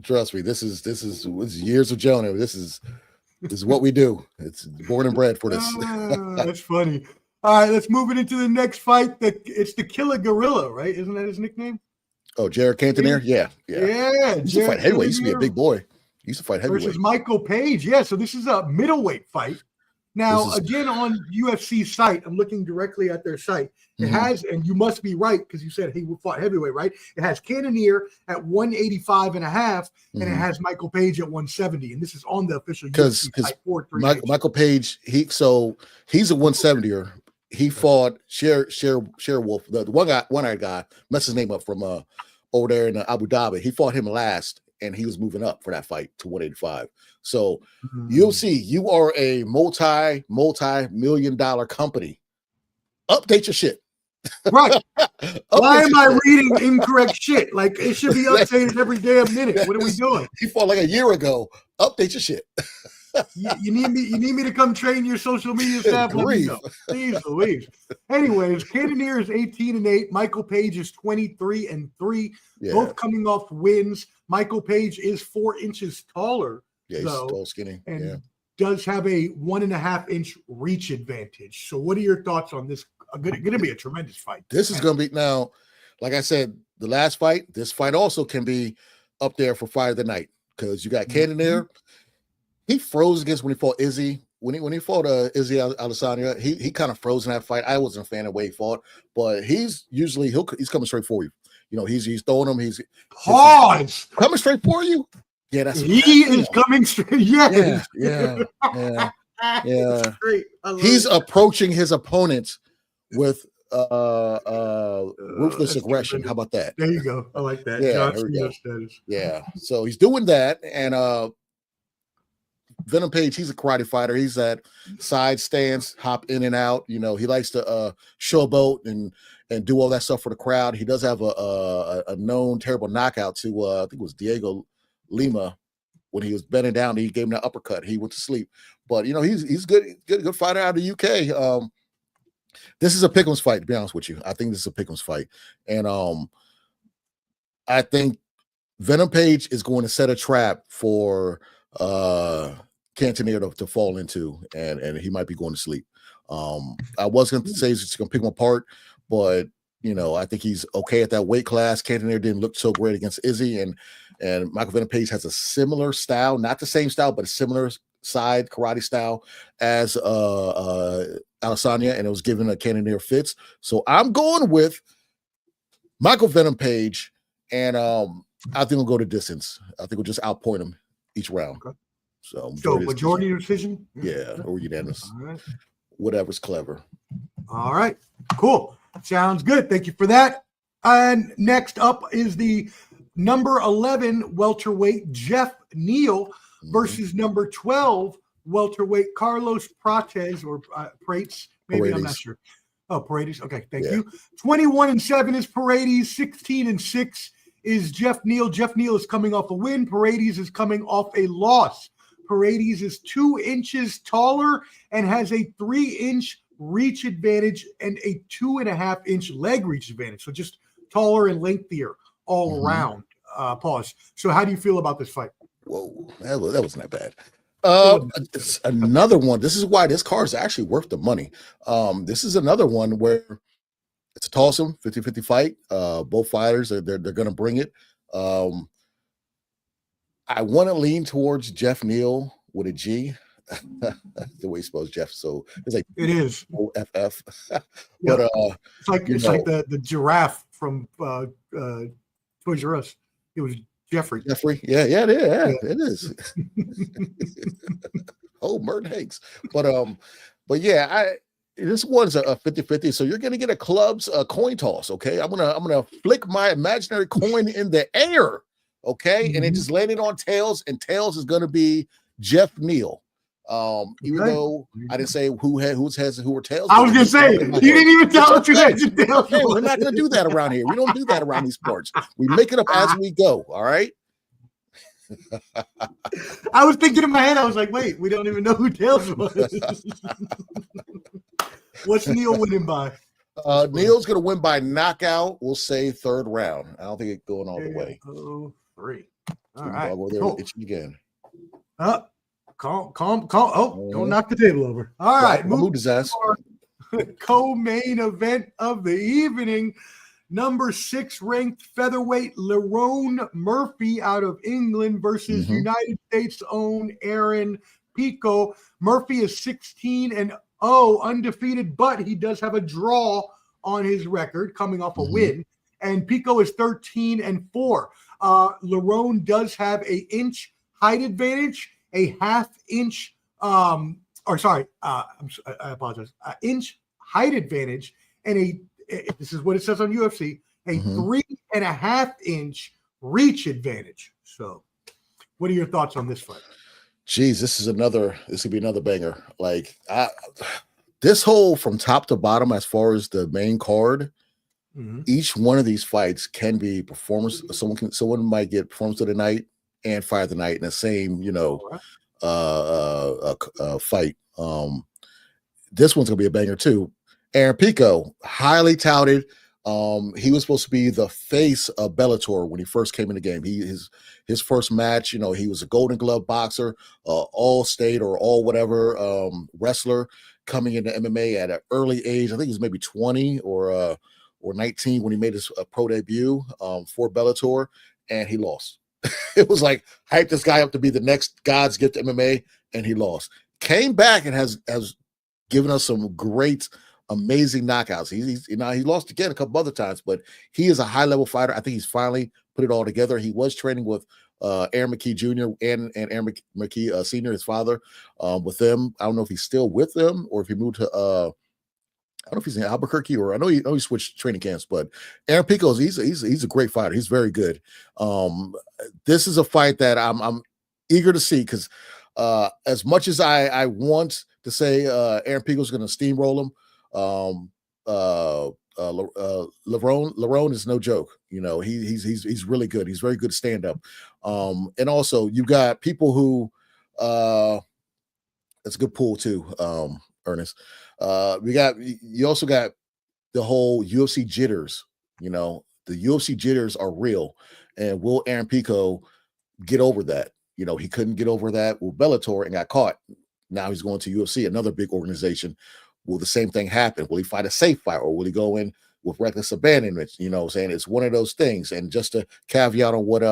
Trust me, this is years of Jonah. This is what we do. It's born and bred for this. That's funny. All right, let's move it into the next fight. It's the Killer Gorilla, right? Isn't that his nickname? Oh, Jared Cantonier? Yeah. He used to fight heavyweight. He used to be a big boy. He used to fight heavyweight. Versus Michael Page. Yeah, so this is a middleight fight. Now, again, on UFC site, I'm looking directly at their site. It has, and you must be right, because you said he fought heavyweight, right? It has Cannonier at 185.5, and it has Michael Page at 170. And this is on the official UFC site. Michael Page, he's a 170er. He fought Share Wolf, the one-eyed guy, messed his name up from over there in Abu Dhabi. He fought him last, and he was moving up for that fight to 185. So UFC, you are a multi-million-dollar company. Update your shit. Right. Why am I reading incorrect shit? Like, it should be updated every damn minute. What are we doing? He fought like a year ago. Update your shit. You need me to come train your social media staff? Let me know. Please, Louise. Anyways, Cannonier is 18-8. Michael Page is 23-3. Yeah. Both coming off wins. Michael Page is 4 inches taller. Yeah, he's tall, skinny. And does have a 1.5-inch reach advantage. So what are your thoughts on this? Going to be a tremendous fight. This is going to be, now, like I said, the last fight, this fight also can be up there for fight of the night, because you got Cannonier. He froze against when he fought Izzy. When he fought Izzy Adesanya, he kind of froze in that fight. I wasn't a fan of the way he fought, but he's usually he's coming straight for you. You know, he's throwing him. He's coming straight for you. Yeah, he is coming straight. Yes. Yeah. Great. He's approaching his opponents with ruthless aggression. How about that? There you go. I like that. Yeah. So he's doing that, and Venom Page, he's a karate fighter. He's that side stance, hop in and out. You know, he likes to showboat and do all that stuff for the crowd. He does have a known terrible knockout to I think it was Diego Lima when he was bending down. He gave him that uppercut. He went to sleep. But you know, he's good fighter out of the UK. This is a pick'ems fight, to be honest with you. I think this is a pick'ems fight, and I think Venom Page is going to set a trap for Cannonier to fall into, and he might be going to sleep. I was going to say he's just going to pick him apart, but you know, I think he's okay at that weight class. Cannonier didn't look so great against Izzy, and Michael Venom Page has a similar style, not the same style, but a similar side karate style as Adesanya, and it was given a Cannonier fits. So I'm going with Michael Venom Page, and I think we'll go to distance. I think we'll just outpoint him each round. Okay. So majority decision? Yeah, or unanimous. All right. Whatever's clever. All right, cool. Sounds good. Thank you for that. And next up is the number 11 welterweight Jeff Neal versus number 12 welterweight Carlos Prates or Prates. Maybe Paredes. I'm not sure. Oh, Paredes. Okay, thank you. 21-7 is Paredes. 16-6 is Jeff Neal. Jeff Neal is coming off a win. Paredes is coming off a loss. Paredes is 2 inches taller and has a 3-inch reach advantage and a 2.5-inch leg reach advantage. So just taller and lengthier all around. Pause. So how do you feel about this fight? Whoa, that wasn't that bad. It's another one. This is why this card is actually worth the money. This is another one where it's a toss-em 50-50 fight. Both fighters they're going to bring it. I want to lean towards Jeff Neal with a G. The way he spells Jeff, so it's like it is OFF. But it's like the giraffe from Toys R Us. It was Jeffrey. Yeah, it is. Yeah. It is. Oh, Merton Hanks. But yeah, this one's a 50-50, so you're gonna get a club's coin toss. Okay, I'm gonna flick my imaginary coin in the air. Okay, and it just landed on tails, and tails is gonna be Jeff Neal. Even though I didn't say whose heads and who were tails. I was gonna say you didn't even tell us who heads and tails. Hey, we're not gonna do that around here. We don't do that around these sports. We make it up as we go. All right. I was thinking in my head, I was like, wait, we don't even know who tails was. What's Neal winning by? Neal's gonna win by knockout. We'll say 3rd round. I don't think it's going all the way. 3. All right. I'll go there cool. Itching again. Calm. Oh, don't knock the table over. All right. Move his ass. Co-main event of the evening. Number 6 ranked featherweight Lerone Murphy out of England versus United States' own Aaron Pico. Murphy is 16-0, undefeated, but he does have a draw on his record coming off a win. And Pico is 13-4. Lerone does have an inch height advantage, a half-inch, I apologize, inch height advantage, and this is what it says on UFC, a 3.5-inch reach advantage. So what are your thoughts on this fight? Geez, this could be another banger. Like this whole from top to bottom, as far as the main card, each one of these fights can be performance. Someone might get performance of the night and fight of the night in the same, fight. This one's gonna be a banger too. Aaron Pico, highly touted. He was supposed to be the face of Bellator when he first came in the game. His first match, he was a Golden Glove boxer, all state or all whatever wrestler coming into MMA at an early age. I think he was maybe 20 or 19 when he made his pro debut for Bellator, and he lost. It was like hype this guy up to be the next God's gift to MMA, and he lost. Came back and has given us some great, amazing knockouts. He lost again a couple other times, but he is a high level fighter. I think he's finally put it all together. He was training with Aaron McKee Jr. and Aaron McKee Sr., his father, with them. I don't know if he's still with them or if he moved to I don't know if he's in Albuquerque or I know he switched training camps, but Aaron Pico, he's a great fighter. He's very good. This is a fight that I'm eager to see because as much as I want to say Aaron Pico's going to steamroll him, Lerone is no joke. He's really good. He's very good stand up. And also you got people who that's a good pool too, Ernest. You also got the whole UFC jitters. The UFC jitters are real, and will Aaron Pico get over that? He couldn't get over that with Bellator and got caught. Now he's going to UFC, another big organization. Will the same thing happen? Will he fight a safe fight, or will he go in with reckless abandonment? Saying it's one of those things. And just to caveat on what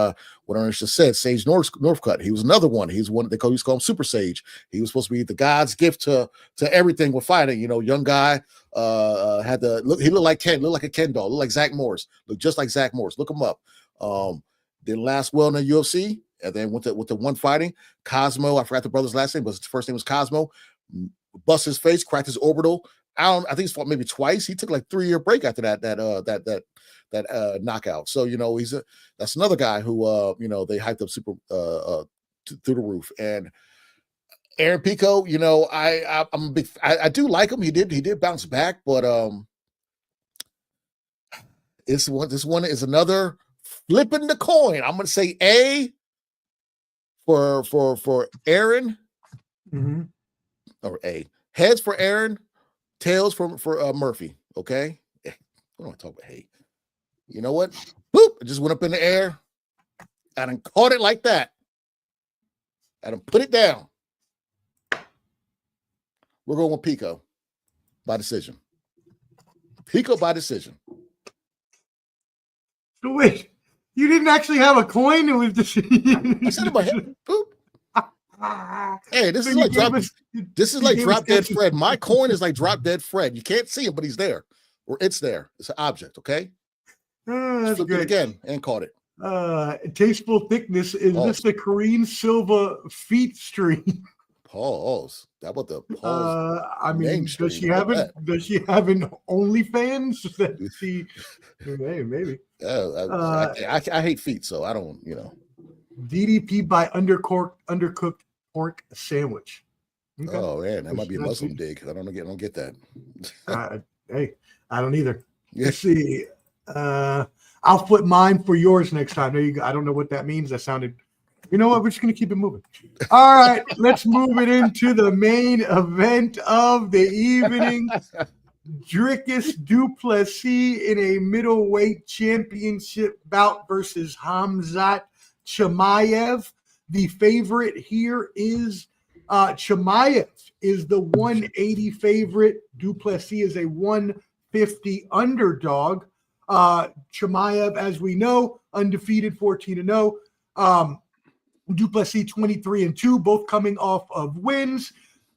Ernest just said, Sage Northcutt, he was another one. He's one they used to call him Super Sage. He was supposed to be the God's gift to everything with fighting. Young guy, had the look. He looked like a Ken doll, looked like Zach Morris, looked just like Zach Morris. Look him up. Didn't last well in the UFC, and then with the one fighting Cosmo. I forgot the brother's last name, but his first name was Cosmo. Bust his face, cracked his orbital. I think he's fought maybe twice. He took like 3-year break after that knockout. So that's another guy who they hyped up super through the roof. And Aaron Pico, I'm a big. I do like him. He did bounce back, but this one is another flipping the coin. I'm gonna say A for Aaron. Mm-hmm. Or A. Heads for Aaron, tails for Murphy. Okay. I don't want to talk about hey. You know what? Boop! It just went up in the air. I done caught it like that. I done put it down. We're going with Pico by decision. Pico by decision. So wait, you didn't actually have a coin? It was just I said in my head. Boop. Hey, this is like drop dead Fred. My coin is like drop dead Fred. You can't see it, but he's there, or it's there. It's an object. Okay. That's flipped good. it again and caught it. Tasteful thickness. Is this the Kareem Silva feet stream? Pause. How about the pause? I mean, does she have an OnlyFans? Hey, maybe. I hate feet, so I don't. DDP by undercooked pork sandwich. Okay. Oh man, that might be a Muslim dig. I don't get that. Hey, I don't either. Let's see. I'll flip mine for yours next time. There you go. I don't know what that means. That sounded. You know what? We're just gonna keep it moving. All right, let's move it into the main event of the evening. Dricus du Plessis in a middleweight championship bout versus Khamzat Chimaev. The favorite here is Chimaev is the 180 favorite. Du Plessis is a 150 underdog. Chimaev, as we know, undefeated, 14-0. Du Plessis 23-2, both coming off of wins.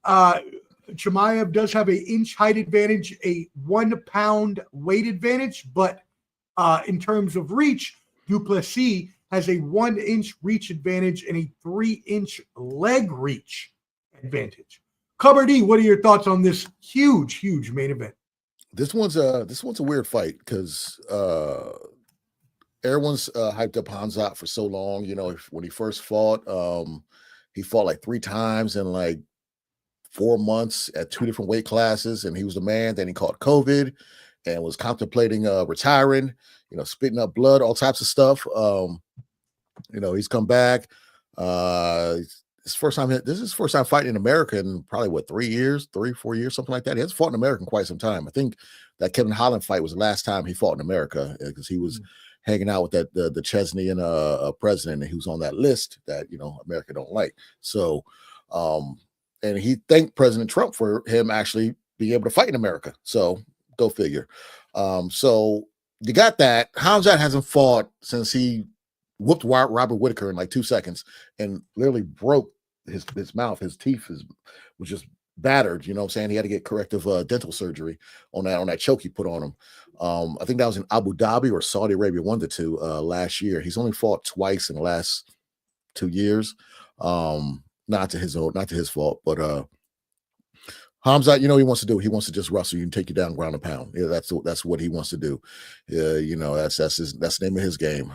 Chimaev does have an inch height advantage, a 1 pound weight advantage, but in terms of reach, Du Plessis has a 1 inch reach advantage and a 3 inch leg reach advantage. Cover D, what are your thoughts on this huge main event? This one's a weird fight because everyone's hyped up Khamzat for so long. When he first fought, he fought like 3 times in like 4 months at 2 different weight classes, and he was the man. Then he caught COVID and was contemplating retiring, spitting up blood, all types of stuff. He's come back. his first time. This is his first time fighting in America in probably what 3 years, 4 years, something like that. He hasn't fought in America in quite some time. I think that Kevin Holland fight was the last time he fought in America because he was hanging out with the Chesney and president, and he was on that list that America don't like. So, and he thanked President Trump for him actually being able to fight in America. So go figure. So you got that. Khamzat hasn't fought since he whooped Robert Whitaker in like 2 seconds and literally broke his mouth. His teeth was just battered. You know what I'm saying? He had to get corrective dental surgery on that choke he put on him. I think that was in Abu Dhabi or Saudi Arabia, one of the two, last year. He's only fought twice in the last 2 years. Not to his fault, but Khamzat, he wants to do. He wants to just wrestle you and take you down ground and pound. Yeah, that's what he wants to do. That's the name of his game.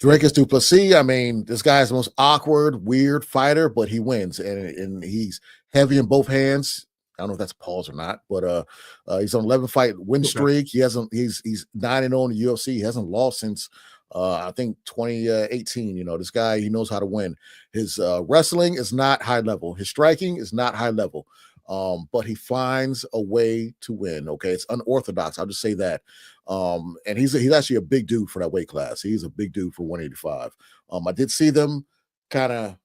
Dricus du Plessis, I mean, this guy is the most awkward, weird fighter, but he wins, and he's heavy in both hands. I don't know if that's pause or not, but he's on 11 fight win streak. He hasn't. He's 9-0 in the UFC. He hasn't lost since I think 2018. This guy, he knows how to win. His wrestling is not high level. His striking is not high level. But he finds a way to win. Okay, it's unorthodox. I'll just say that. And he's actually a big dude for that weight class. He's a big dude for 185. I did see them kind of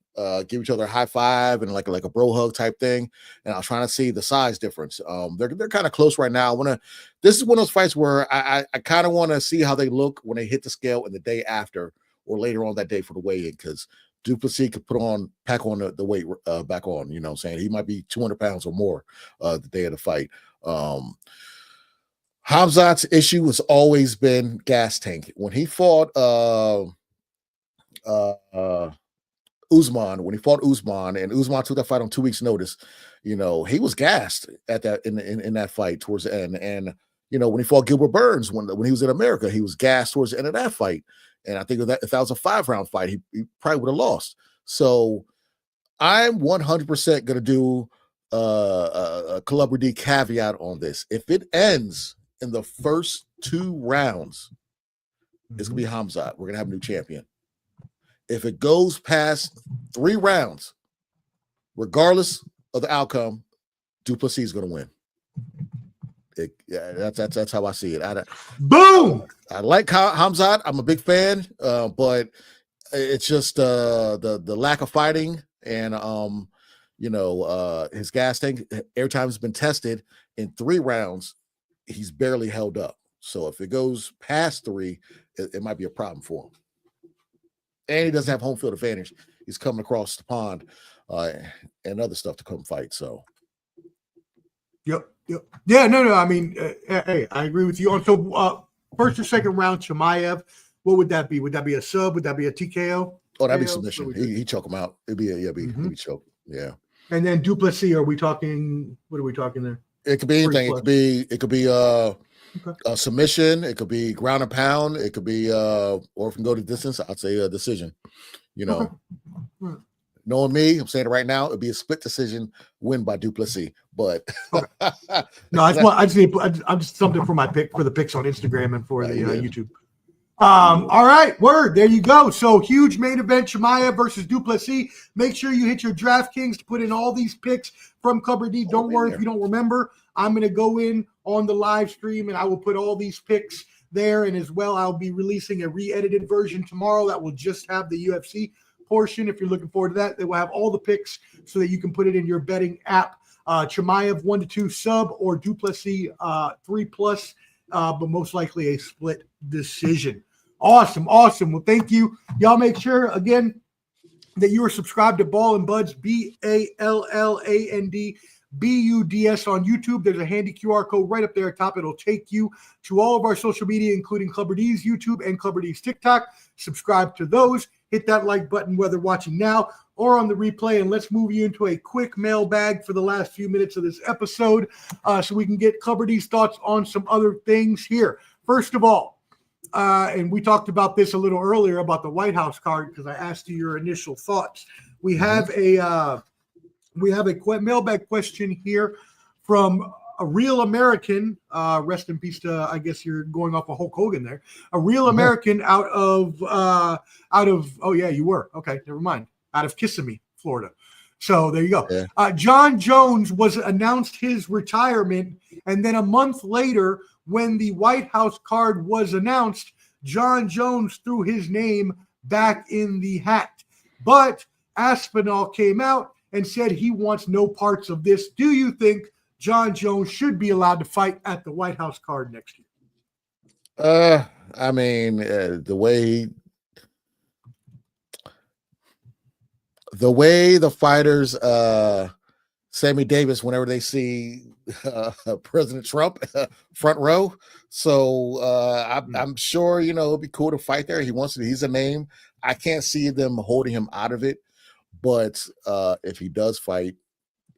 give each other a high five and like a bro hug type thing. And I was trying to see the size difference. They're kind of close right now. This is one of those fights where I kind of want to see how they look when they hit the scale in the day after or later on that day for the weigh-in, because du Plessis could pack on the weight back on. You know what I'm saying? He might be 200 pounds or more the day of the fight. Khamzat's issue has always been gas tank. When he fought Usman, and Usman took that fight on 2 weeks' notice, he was gassed at that in that fight towards the end. And when he fought Gilbert Burns, when he was in America, he was gassed towards the end of that fight. And I think if that was a 5-round fight, he probably would have lost. So I'm 100% going to do a Clubber D caveat on this. If it ends in the first 2 rounds, it's going to be Khamzat. We're going to have a new champion. If it goes past 3 rounds, regardless of the outcome, du Plessis is going to win. That's how I see it. Boom! I like Khamzat. I'm a big fan, but it's just the lack of fighting and his gas tank. Every time it's been tested in 3 rounds, he's barely held up. So if it goes past 3, it might be a problem for him. And he doesn't have home field advantage. He's coming across the pond and other stuff to come fight. So, yep. Yeah, no. I mean, hey, I agree with you. So, first or second round, Chimaev, what would that be? Would that be a sub? Would that be a TKO? Oh, that'd be submission. He choke him out. It'd be be choke. Yeah. And then du Plessis, what are we talking there? It could be anything. It could be a submission. It could be ground and pound. It could be or if we can go to distance, I'd say a decision. Okay. Knowing me, I'm saying it right now, it'd be a split decision win by du Plessis. But no, I just something for the picks on Instagram and for the YouTube. All right, word. There you go. So huge main event, Chimaev versus du Plessis. Make sure you hit your DraftKings to put in all these picks from Clubber D. Don't worry if you don't remember. I'm going to go in on the live stream and I will put all these picks there. And as well, I'll be releasing a re-edited version tomorrow that will just have the UFC portion. If you're looking forward to that, they will have all the picks so that you can put it in your betting app. Chimaev 1-2 sub or du Plessis 3+, but most likely a split decision. Awesome. Well, thank you. Y'all make sure again that you are subscribed to Ball and Buds, BALLAND BUDS on YouTube. There's a handy QR code right up there at top. It'll take you to all of our social media, including Clubber D's YouTube and Clubber D's TikTok. Subscribe to those. Hit that like button whether watching now or on the replay, and let's move you into a quick mailbag for the last few minutes of this episode so we can get Clubber D's thoughts on some other things here. First of all, and we talked about this a little earlier about the White House card because I asked you your initial thoughts. We have a mailbag question here from a real American. Rest in peace to, I guess you're going off of Hulk Hogan there. A real American out of. Oh yeah, you were. Okay, never mind. out of Kissimmee, Florida. So there you go. Yeah. John Jones was announced his retirement, and then a month later, when the White House card was announced, John Jones threw his name back in the hat. But Aspinall came out and said he wants no parts of this. Do you think John Jones should be allowed to fight at the White House card next year? I mean, the way the fighters, Sammy Davis, whenever they see President Trump front row, so I'm sure it'd be cool to fight there. He wants to. He's a name. I can't see them holding him out of it, but if he does fight,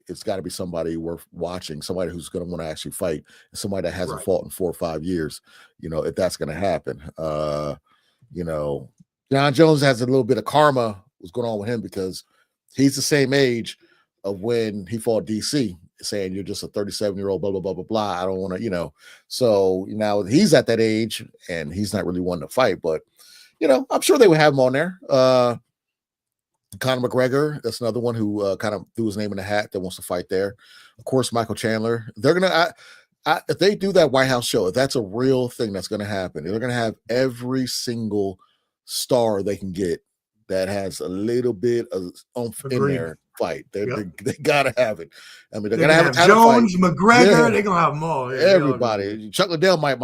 it's got to be somebody worth watching, somebody who's going to want to actually fight, somebody that hasn't fought in 4 or 5 years. If that's going to happen. John Jones has a little bit of karma what's going on with him because he's the same age of when he fought DC, saying you're just a 37-year-old, blah, blah, blah, blah, blah. I don't want to, So now he's at that age and he's not really wanting to fight, but, I'm sure they would have him on there. Conor McGregor, that's another one who kind of threw his name in the hat that wants to fight there. Of course, Michael Chandler. They're going to, if they do that White House show, if that's a real thing that's going to happen, they're going to have every single star they can get that has a little bit of oomph in their fight. They got to have it. I mean, they're going to have Jones, McGregor. They're going to have them all. Yeah, everybody. Chuck Liddell might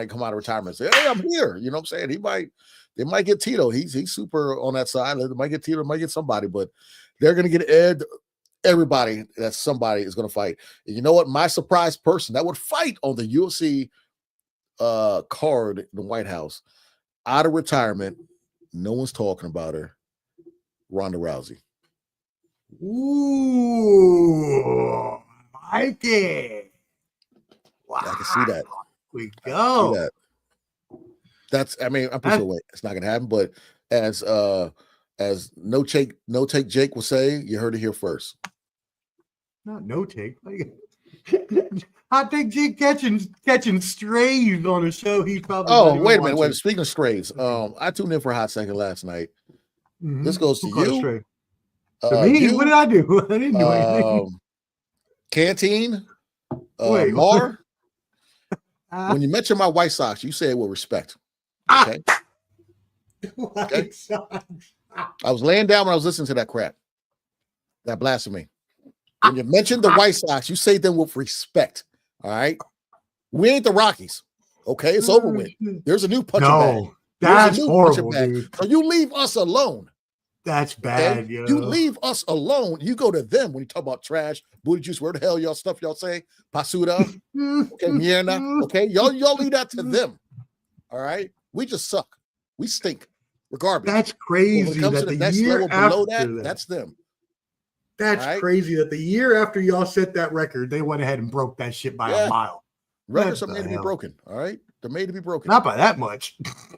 come out of retirement and say, "Hey, I'm here." You know what I'm saying? They might get Tito. He's super on that side. They might get Tito. Might get somebody, but they're going to get everybody that somebody is going to fight. And you know what? My surprise person that would fight on the UFC card in the White House out of retirement. No one's talking about her. Ronda Rousey. Ooh, Mikey. Wow. I can see that. We go. I'm pretty sure it's not gonna happen, but as no take Jake will say, you heard it here first. Not no take. I think Jake catching strays on a show he's probably. Oh, wait a minute. Speaking of strays, I tuned in for a hot second last night. Mm-hmm. This goes to you. To me? What did I do? I didn't do anything. Canteen. Mar. When you mention my White Sox, you say it with respect. Okay. Okay. I was laying down when I was listening to that crap. That blasphemy. When you mention the White Sox, you say them with respect. All right. We ain't the Rockies. Okay, it's over with. There's a new punching bag. That's horrible, dude. So you leave us alone. That's bad, okay? You leave us alone. You go to them when you talk about trash, booty juice, where the hell y'all stuff y'all say? Pasuda, okay, mierda, okay? Y'all leave that to them. All right? We just suck. We stink. Regardless. That's crazy that the next year below that, that's them. That's crazy that the year after y'all set that record, they went ahead and broke that shit by a mile. Records are made to be broken. All right. They're made to be broken. Not by that much.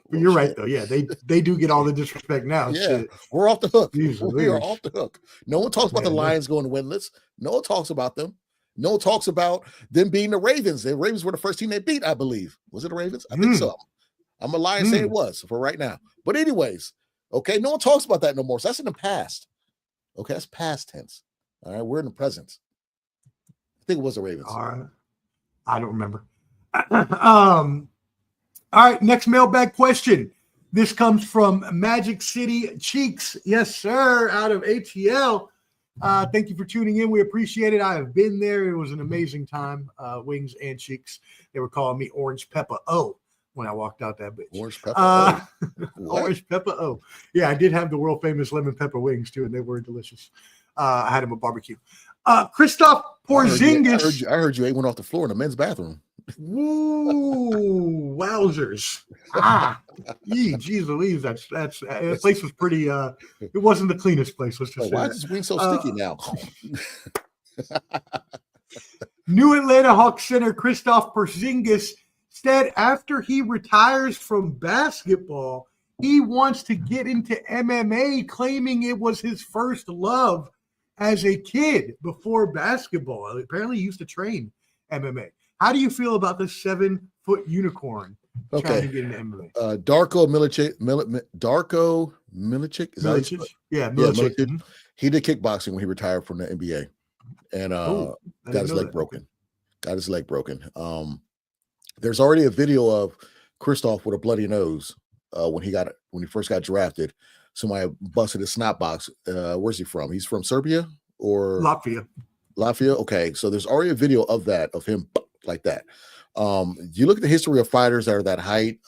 But you're right, though. Yeah, they do get all the disrespect now. Yeah, shit. We're off the hook. We are off the hook. No one talks about the Lions going winless. No one talks about them. No one talks about them being the Ravens. The Ravens were the first team they beat, I believe. Was it the Ravens? I think so. I'm a liar saying it was for right now. But anyways, okay, no one talks about that no more. So that's in the past. Okay, that's past tense. All right, we're in the present. I think it was the Ravens. All right. I don't remember. All right, next mailbag question. This comes from Magic City Cheeks. Yes, sir, out of ATL. Thank you for tuning in. We appreciate it. I have been there. It was an amazing time. Wings and cheeks. They were calling me Orange Pepper O when I walked out that bitch. Orange Pepper O. Orange Pepper O. Yeah, I did have the world famous lemon pepper wings too, and they were delicious. I had them at barbecue. Christoph Porzingis. I heard you ate one off the floor in the men's bathroom. Woo, wowzers. Geez Louise, that place was pretty it wasn't the cleanest place. Let's just say why is this wing so sticky now? New Atlanta Hawks center Christoph Porzingis said after he retires from basketball, he wants to get into MMA, claiming it was his first love as a kid before basketball. Apparently he used to train MMA. How do you feel about this 7-foot unicorn trying to get into MMA? Darko Milicic. Is that how you spell Milicic? it? Yeah, Yeah, Milicic. Milicic. He did kickboxing when he retired from the NBA, and Cool. I got didn't his know leg that. broken. Got his leg broken. There's already a video of Kristoff with a bloody nose when he first got drafted. Somebody busted his snot box. Where's he from? He's from Serbia or Latvia. Latvia. Okay, so there's already a video of that, of him like that. You look at the history of fighters that are that height.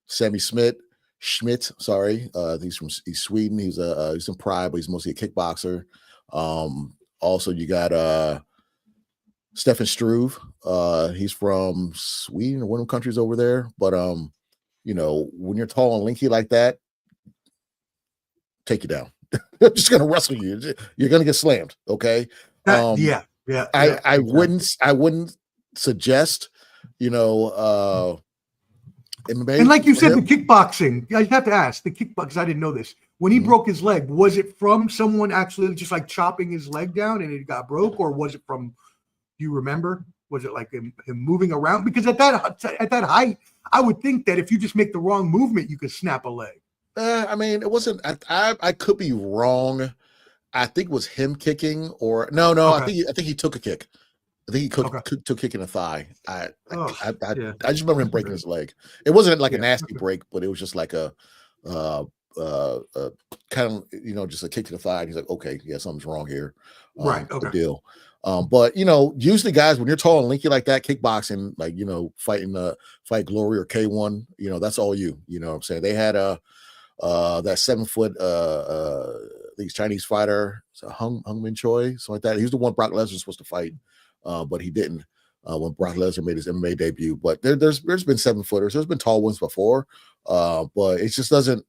Sammy Schmidt. Sorry, he's Sweden. He's in Pride, but he's mostly a kickboxer. Also, you got Stefan Struve. He's from Sweden or one of the countries over there. But you know, when you're tall and lanky like that, take you down. I'm just gonna wrestle you. You're gonna get slammed. Okay. Yeah. I wouldn't suggest, you know, MMA. And like you said, the kickboxing, I have to ask the kickboxing. I didn't know this. When he broke his leg, was it from someone actually just like chopping his leg down and it got broke, or was it from? Do you remember? Was it like him moving around? Because at that height, I would think that if you just make the wrong movement, you could snap a leg. I mean, it wasn't. I could be wrong. I think it was him kicking, or no. Okay. I think he took a kick. I think he took a kick in the thigh. I just remember him breaking his leg. It wasn't like a nasty break, but it was just like a kind of, you know, just a kick to the thigh. And he's like, okay, yeah, something's wrong here. Right. Okay. The deal. But you know, usually guys, when you're tall and lanky like that, kickboxing, like, you know, fight Glory or K1, you know, that's all you know what I'm saying? They had that 7 foot these Chinese fighter, Hung Min Choi, something like that. He was the one Brock Lesnar was supposed to fight, but he didn't when Brock Lesnar made his MMA debut. But there's been 7 footers, there's been tall ones before, but it just doesn't.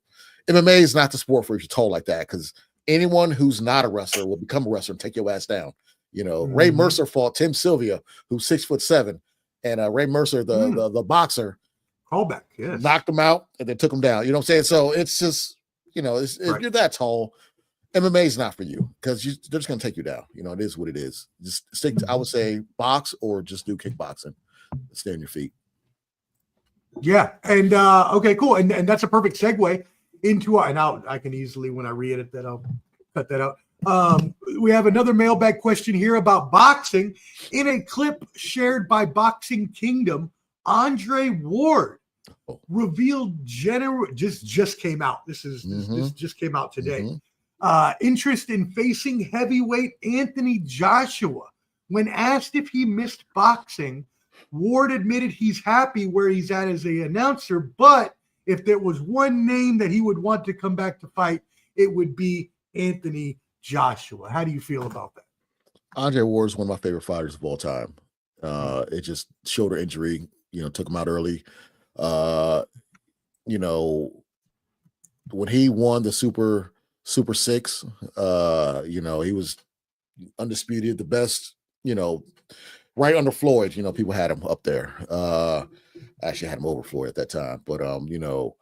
MMA is not the sport for if you're tall like that, because anyone who's not a wrestler will become a wrestler and take your ass down. You know, Ray Mercer fought Tim Sylvia, who's 6'7", and Ray Mercer, the boxer, callback, yes, knocked him out and then took him down. You know what I'm saying? So it's just, you know, if you're that tall, MMA is not for you, because they're just going to take you down. You know, it is what it is. Just stick to, I would say, box or just do kickboxing. Stay on your feet. Yeah, and okay, cool, and that's a perfect segue into and I can easily, when I re-edit that, I'll cut that out. We have another mailbag question here about boxing. In a clip shared by Boxing Kingdom, Andre Ward revealed just came out. This just came out today. Interest in facing heavyweight Anthony Joshua. When asked if he missed boxing, Ward admitted he's happy where he's at as an announcer, but if there was one name that he would want to come back to fight, it would be Anthony Joshua. How do you feel about that? Andre Ward is one of my favorite fighters of all time. It just shoulder injury, you know, took him out early. You know, when he won the Super 6, you know, he was undisputed, the best, you know, right under Floyd. You know, people had him up there. Actually had him over Floyd at that time. But you know,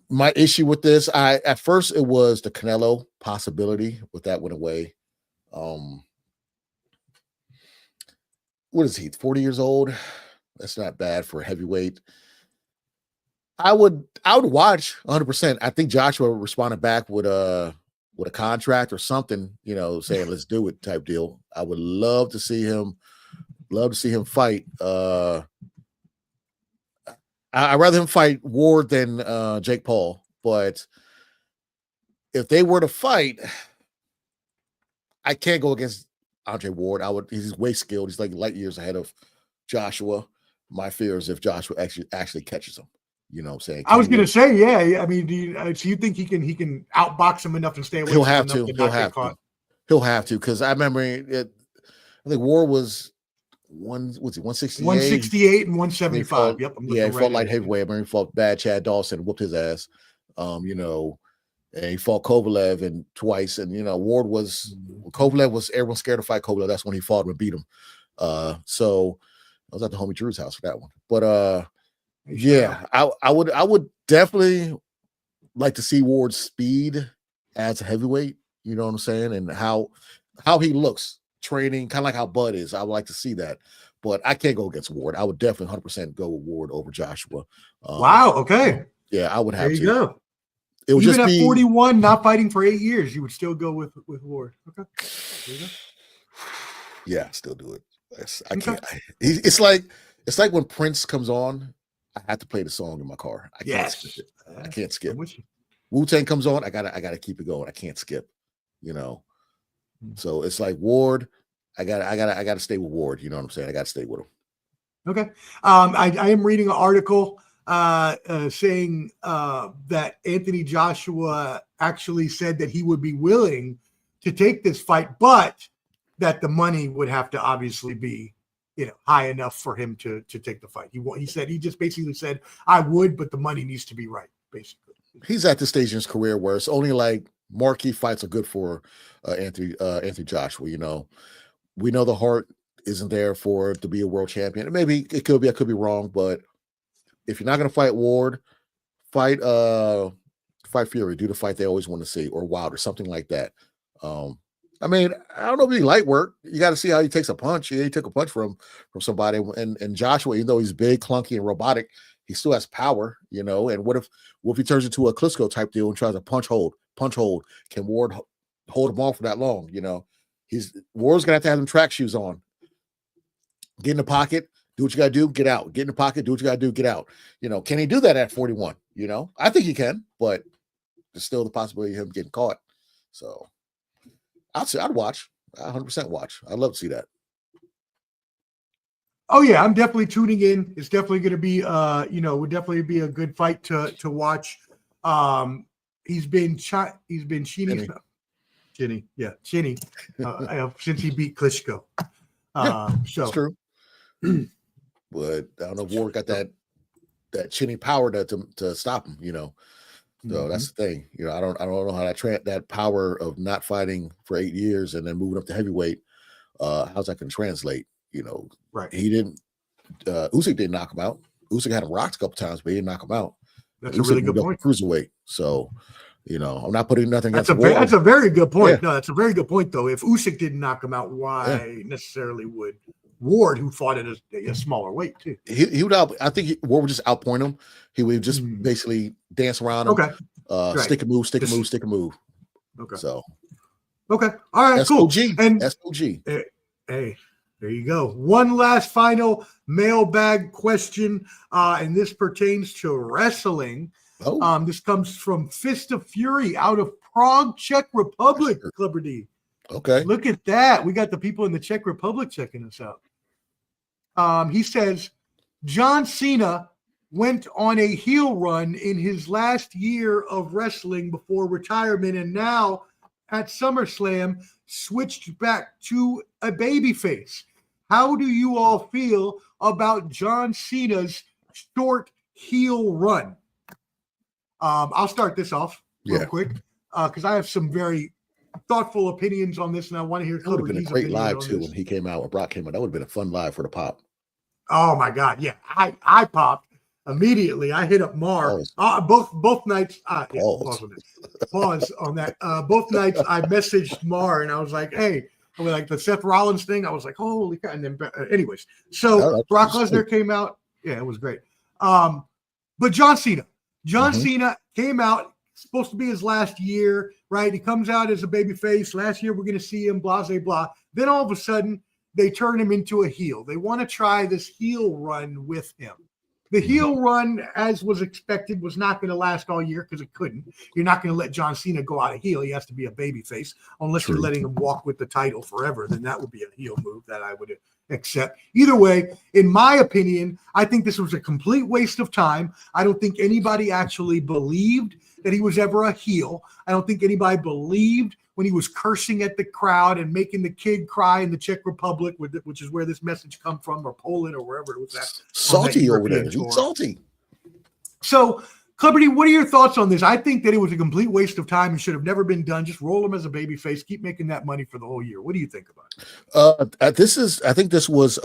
my issue with this, at first it was the Canelo possibility, but that went away. What is he? 40 years old? That's not bad for a heavyweight. I would watch 100%. I think Joshua responded back with a contract or something, you know, saying let's do it type deal. I would love to see him fight. I'd rather him fight Ward than Jake Paul, but if they were to fight, I can't go against Andre Ward. He's way skilled. He's like light years ahead of Joshua. My fear is if Joshua actually catches him. You know what I'm saying? I was going to say, yeah. I mean, so you think he can outbox him enough and stay away? He'll have to. He'll have to, because I remember I think Ward was 168? 168 and 175. Yep. He fought light heavyweight. I remember he fought bad Chad Dawson, whooped his ass. You know, and he fought Kovalev and twice. And you know, Kovalev was everyone scared to fight Kovalev. That's when he fought him and beat him. So I was at the homie Drew's house for that one. But yeah, I would definitely like to see Ward's speed as a heavyweight. You know what I'm saying? And how he looks training, kind of like how Bud is. I would like to see that, but I can't go against Ward. I would definitely 100% go with Ward over Joshua. Wow. Okay. Yeah, I would have There you to. go. It would Even just at be 41, not fighting for 8 years, you would still go with Ward. Okay. There you go. Yeah, still do it. I Okay. can't. It's like when Prince comes on, I have to play the song in my car. I can't skip Yes. it. I can't skip. I'm with you. Wu-Tang comes on, I gotta keep it going. I can't skip. You know. So it's like Ward. I gotta stay with Ward. You know what I'm saying? I gotta stay with him. Okay. I am reading an article saying that Anthony Joshua actually said that he would be willing to take this fight, but that the money would have to obviously be, high enough for him to take the fight. He just basically said, I would, but the money needs to be right, basically. He's at the stage in his career where it's only like marquee fights are good for Anthony Joshua. You know, we know the heart isn't there for to be a world champion. Maybe it could be. I could be wrong, but if you're not going to fight Ward, fight Fury. Do the fight they always want to see, or Wilder, something like that. I mean, I don't know if he light work. You got to see how he takes a punch. Yeah, he took a punch from somebody, and Joshua, even though he's big, clunky, and robotic, he still has power, you know. And what if he turns into a Klitschko type deal and tries to punch hold? Can Ward hold him off for that long? You know, Ward's gonna have to have them track shoes on. Get in the pocket, do what you gotta do, get out. Get in the pocket, do what you gotta do, get out. You know, can he do that at 41? You know, I think he can, but there's still the possibility of him getting caught. So I'd watch. I 100% watch. I'd love to see that. Oh yeah, I'm definitely tuning in. It's definitely going to be, would definitely be a good fight to watch. He's been Chinny, since he beat Klitschko. So it's true. But I don't know if Ward got that chinny power to stop him. You know, so that's the thing. You know, I don't know how that power of not fighting for 8 years and then moving up to heavyweight. How's that going to translate? You know, right. He didn't, Usyk didn't knock him out. Usyk had him rocked a couple times, but he didn't knock him out. That's Usyk a really good point. Cruiserweight. So, you know, I'm not putting nothing against Ward. That's a very good point. Yeah. No, that's a very good point, though. If Usyk didn't knock him out, why necessarily would Ward, who fought at a smaller weight, too? He would I think Ward would just outpoint him. He would just basically dance around him. Okay. Right. Stick and move. Okay. So. Okay. All right, cool. And SOG. Hey, there you go. One last final mailbag question, and this pertains to wrestling. Oh. This comes from Fist of Fury out of Prague, Czech Republic, Clubber D. Okay. Look at that. We got the people in the Czech Republic checking us out. He says, John Cena went on a heel run in his last year of wrestling before retirement, and now at SummerSlam switched back to a babyface. How do you all feel about John Cena's short heel run? I'll start this off real quick because I have some very thoughtful opinions on this, and I want to hear. It would have been a great live too when he came out, when Brock came out. That would have been a fun live for the pop. Oh my God, yeah, I popped immediately. I hit up Mar both nights. Pause on that. Both nights I messaged Mar and I was like, hey. Like the Seth Rollins thing, I was like, holy cow. And then, anyways, so Brock Lesnar came out. Yeah, it was great. But John Cena came out, supposed to be his last year, right? He comes out as a babyface. Last year, we're going to see him, blah, blah, blah. Then all of a sudden, they turn him into a heel. They want to try this heel run with him. The heel run, as was expected, was not going to last all year because it couldn't. You're not going to let John Cena go out of heel. He has to be a babyface unless you're letting him walk with the title forever. Then that would be a heel move that I would accept. Either way, in my opinion, I think this was a complete waste of time. I don't think anybody actually believed that he was ever a heel. I don't think anybody believed when he was cursing at the crowd and making the kid cry in the Czech Republic, which is where this message come from, or Poland, or wherever it was at. Salty over there. He's salty. So, Clubber D, what are your thoughts on this? I think that it was a complete waste of time and should have never been done. Just roll him as a babyface. Keep making that money for the whole year. What do you think about it? I think this was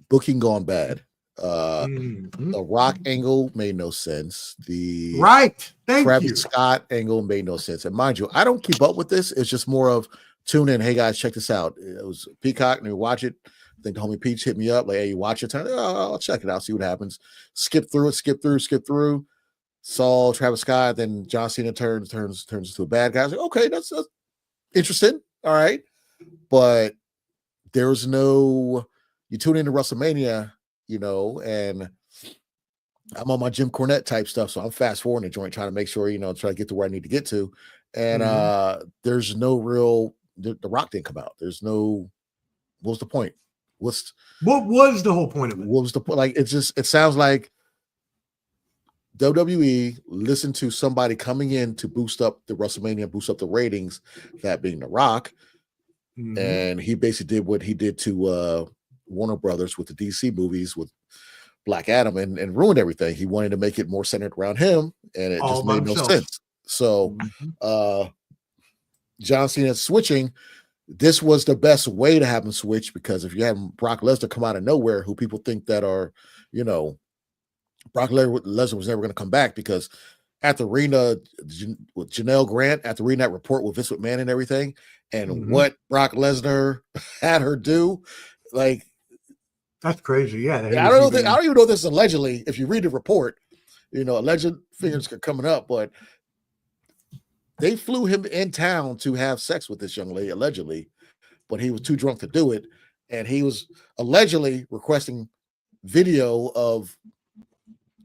booking gone bad. The Rock angle made no sense. The Travis Scott angle made no sense. And mind you, I don't keep up with this. It's just more of tune in. Hey guys, check this out. It was Peacock and we watch it. I think the homie Peach hit me up like, "Hey, you watch your turn? Oh, I'll check it out, see what happens." Skip through. Saw Travis Scott, then John Cena turns into a bad guy. I was like, okay, that's interesting. All right, but there's no. You tune into WrestleMania, and I'm on my Jim Cornette type stuff, so I'm fast forwarding the joint, trying to make sure, try to get to where I need to get to. And there's no real. The Rock didn't come out. There's no. What was the point? What was the whole point of it? What was the point? Like, it sounds like WWE listened to somebody coming in to boost up the WrestleMania, boost up the ratings, that being The Rock. And he basically did what he did to Warner Brothers with the DC movies with Black Adam and ruined everything. He wanted to make it more centered around him, and it just made no sense. So John Cena switching, this was the best way to have him switch, because if you have Brock Lesnar come out of nowhere, who people think that are, Brock Lesnar was never going to come back, because at the arena with Janelle Grant, at the reading that report with Vince McMahon and everything, and what Brock Lesnar had her do, like, that's crazy. Yeah, I don't even know this allegedly. If you read the report, alleged figures are coming up, but they flew him in town to have sex with this young lady allegedly, but he was too drunk to do it, and he was allegedly requesting video of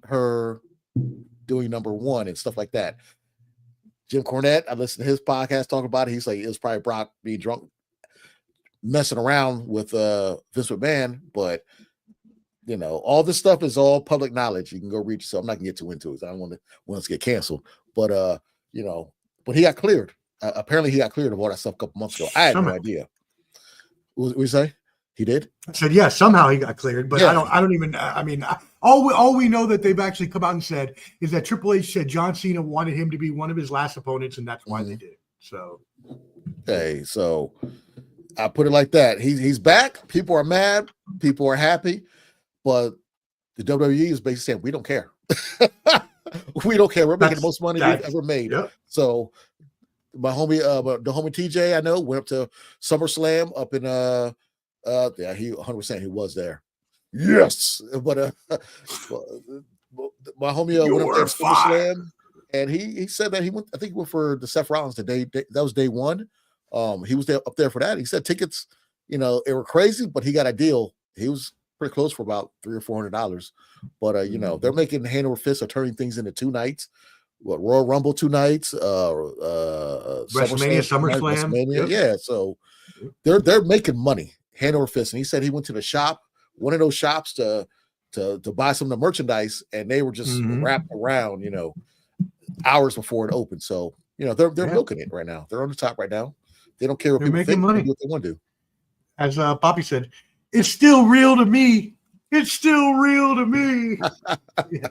her doing number one and stuff like that. Jim Cornette, I listened to his podcast talking about it. He's like, it was probably Brock being drunk, messing around with Vince McMahon, but all this stuff is all public knowledge. You can go read. So I'm not gonna get too into it. I don't want us to get canceled. But but he got cleared. Apparently, he got cleared of all that stuff a couple months ago. I had no idea. What you say? He did? I said, yeah, somehow he got cleared, but yeah. I don't even, I mean, all we know that they've actually come out and said is that Triple H said John Cena wanted him to be one of his last opponents, and that's why they did it. So, hey, so I put it like that. He's back. People are mad. People are happy, but the WWE is basically saying, we don't care. We don't care. We're making the most money we've ever made. Yep. So my homie, the homie TJ, I know, went up to SummerSlam up in yeah, he 100% he was there. Yes, but my homie went up to SummerSlam, and he said that he went. I think he went for the Seth Rollins the day that was day one. He was there up there for that. He said tickets, it were crazy, but he got a deal. He was pretty close for about $300 or $400. But they're making hand over fist of turning things into 2 nights. What, Royal Rumble 2 nights, WrestleMania, SummerSlam. WrestleMania. Yep. Yeah, so they're making money hand over fist. And he said he went to the shop, one of those shops to buy some of the merchandise, and they were just wrapped around, hours before it opened. So they're milking it right now. They're on the top right now. They don't care what people think. Money. They do what they want to do. As Poppy said, it's still real to me. It's still real to me. Yeah.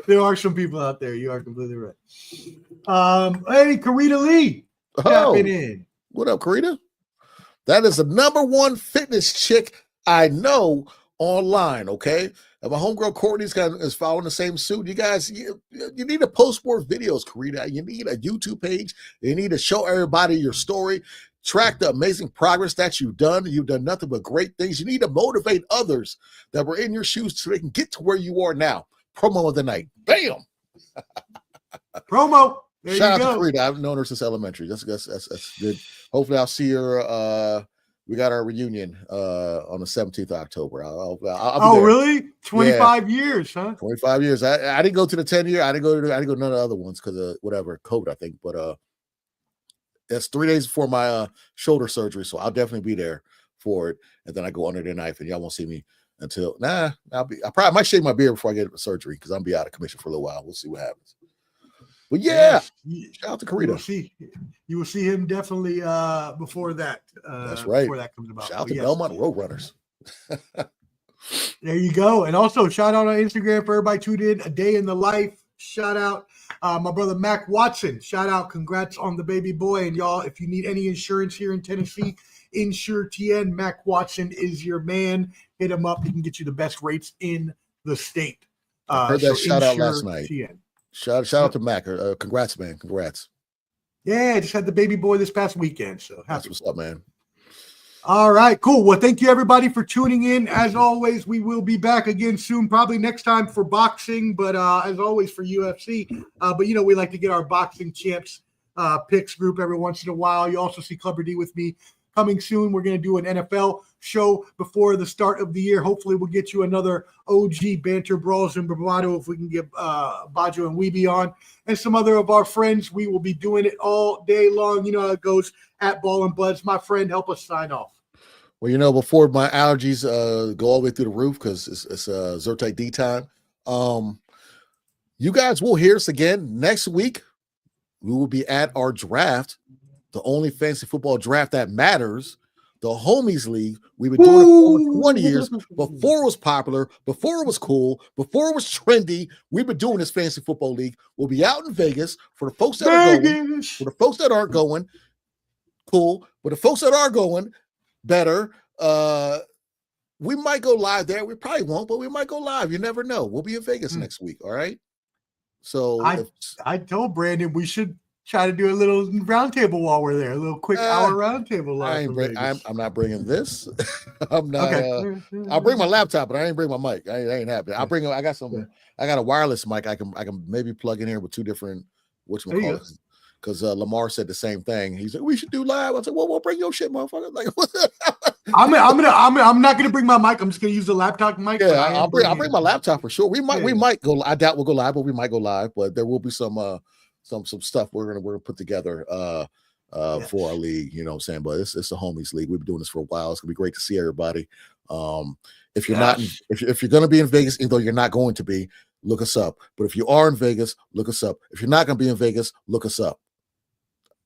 There are some people out there. You are completely right. Hey, Karita Lee, tapping in. What up, Karita? That is the #1 fitness chick I know online. Okay, and my homegirl Courtney's is following the same suit. You guys, you need to post more videos, Karita. You need a YouTube page. You need to show everybody your story. Track the amazing progress that you've done. You've done nothing but great things. You need to motivate others that were in your shoes so they can get to where you are now. Promo of the night. Bam. Promo. Shout out to Karita. I've known her since elementary. That's good. Hopefully I'll see her. We got our reunion on the 17th of October. I'll be there. Really? 25 years, huh? 25 years. I didn't go to the 10-year. I didn't go to none of the other ones because of whatever, COVID, I think. But that's 3 days before my shoulder surgery, so I'll definitely be there for it. And then I go under the knife, and y'all won't see me until I might shave my beard before I get the surgery because I'm be out of commission for a little while. We'll see what happens. But yeah, shout out to Karita. You will see him definitely before that. That's right. Before that comes about. Shout out to Belmont Roadrunners. There you go. And also shout out on Instagram for everybody tuned in. A Day in the Life. Shout out my brother Mac Watson. Shout out. Congrats on the baby boy. And y'all, if you need any insurance here in Tennessee, Insure TN, Mac Watson is your man. Hit him up. He can get you the best rates in the state. I heard that shout out last night. TN. Shout out to Mac. Congrats, man. Congrats. Yeah, I just had the baby boy this past weekend. So that's what's up, man. All right, cool. Well, thank you everybody for tuning in. As always, we will be back again soon, probably next time for boxing, but as always for UFC. But we like to get our boxing champs picks group every once in a while. You also see Clubber D with me coming soon. We're going to do an NFL show before the start of the year. Hopefully we'll get you another OG banter, brawls, and bravado if we can get Bajo and Weeby on and some other of our friends. We will be doing it all day long. You know how it goes at Ball and Buds. My friend, help us sign off. Well, before my allergies go all the way through the roof because it's Zyrtec D time, you guys will hear us again next week. We will be at our draft, the only fantasy football draft that matters, the Homies League. We've been doing it for over 20 years. Before it was popular, before it was cool, before it was trendy, we've been doing this fantasy football league. We'll be out in Vegas for the folks that are going. For the folks that aren't going, cool. But the folks that are going, better. We might go live there. We probably won't, but we might go live. You never know. We'll be in Vegas next week. All right. So I told Brandon we should try to do a little roundtable while we're there, a little quick hour roundtable. I'm not bringing this. I'm not. Okay. I'll bring my laptop, but I ain't bring my mic. I ain't happy. I got a wireless mic. I can maybe plug in here with two different whatchamacallit. Because Lamar said the same thing. He said we should do live. I said, well, we'll bring your shit, motherfucker. Like, I'm not gonna bring my mic. I'm just gonna use the laptop mic. Yeah, I'll bring my laptop for sure. We might go. I doubt we'll go live, but we might go live. But there will be some stuff we're gonna put together for our league. You know what I'm saying? But it's a Homies League. We've been doing this for a while. It's gonna be great to see everybody. If you're not, if you're gonna be in Vegas, even though you're not going to be, look us up. But if you are in Vegas, look us up. If you're not gonna be in Vegas, look us up.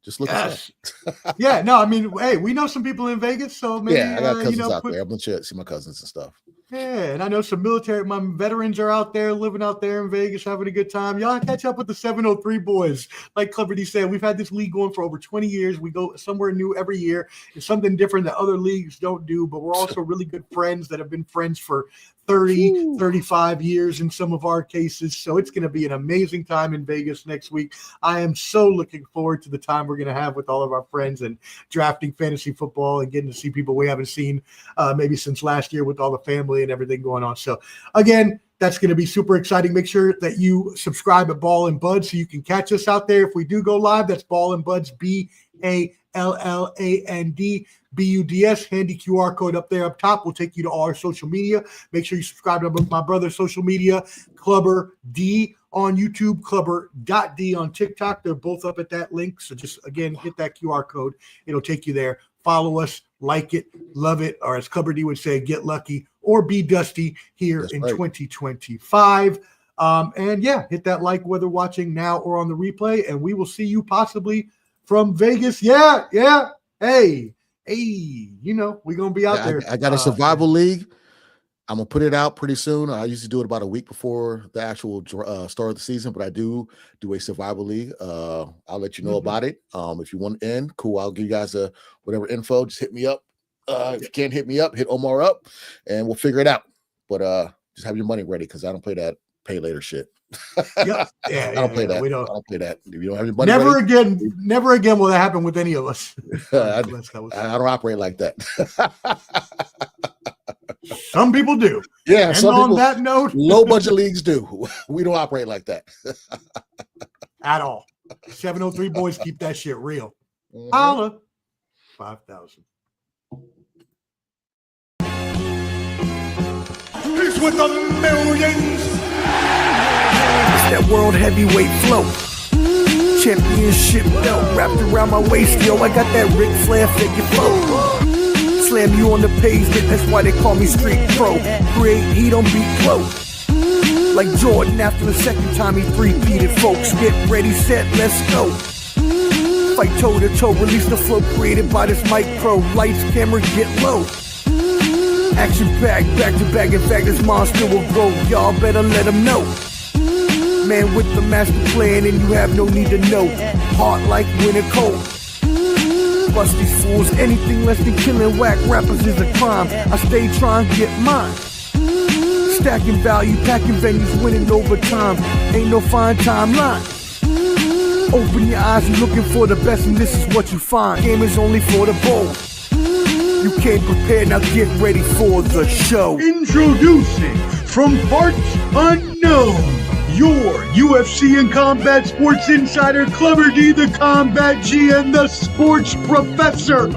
Just look us up. Yeah, no, I mean, hey, we know some people in Vegas, so maybe I got cousins out there. I'm gonna see my cousins and stuff. Yeah, and I know some my veterans are out there, living out there in Vegas, having a good time. Y'all catch up with the 703 boys. Like Clubber D said, we've had this league going for over 20 years. We go somewhere new every year. It's something different that other leagues don't do, but we're also really good friends that have been friends for 30, 35 years in some of our cases. So it's going to be an amazing time in Vegas next week. I am so looking forward to the time we're going to have with all of our friends and drafting fantasy football and getting to see people we haven't seen maybe since last year with all the family and everything going on. So again, that's going to be super exciting. Make sure that you subscribe at Ball and Buds so you can catch us out there. If we do go live, that's Ball and Buds, BALLAND BUDS. Handy QR code up there up top will take you to all our social media. Make sure you subscribe to my brother's social media, Clubber D on YouTube, Clubber.D on TikTok. They're both up at that link. So just, again, hit that QR code. It'll take you there. Follow us, like it, love it, or as Clubber D would say, get lucky or be dusty here in 2025. And yeah, hit that like whether watching now or on the replay, and we will see you possibly from Vegas. Yeah. Hey, we're going to be out there. I got a survival league. I'm going to put it out pretty soon. I usually do it about a week before the actual start of the season, but I do a survival league. I'll let you know about it. If you want to end, cool. I'll give you guys whatever info. Just hit me up. If you can't hit me up, hit Omar up, and we'll figure it out. But just have your money ready because I don't play that pay later shit. I don't play that. I don't play that. If you don't have your money never again will that happen with any of us. I don't operate like that. Some people do. Yeah. And on that note, low budget leagues do. We don't operate like that at all. 703 boys keep that shit real. Holla. 5,000. He's with the millions. It's that world heavyweight flow. Championship belt wrapped around my waist. Yo, I got that Ric Flair figure flow. Slam you on the pavement, that's why they call me street pro. Create heat on beat flow. Like Jordan after the second time he three-peated, folks. Get ready, set, let's go. Fight toe to toe, release the flow created by this mic pro. Lights, camera, get low. Action packed, back to back, in fact this monster will go. Y'all better let him know. Man with the master plan and you have no need to know. Hard like winter cold. Bust these fools, anything less than killing whack rappers is a crime. I stay trying to get mine. Stacking value, packing venues, winning over time. Ain't no fine timeline. Open your eyes, you're looking for the best and this is what you find. Game is only for the bold. You came prepared, now get ready for the show. Introducing from parts unknown, your UFC and combat sports insider, Clever D, the Combat G, and the sports professor.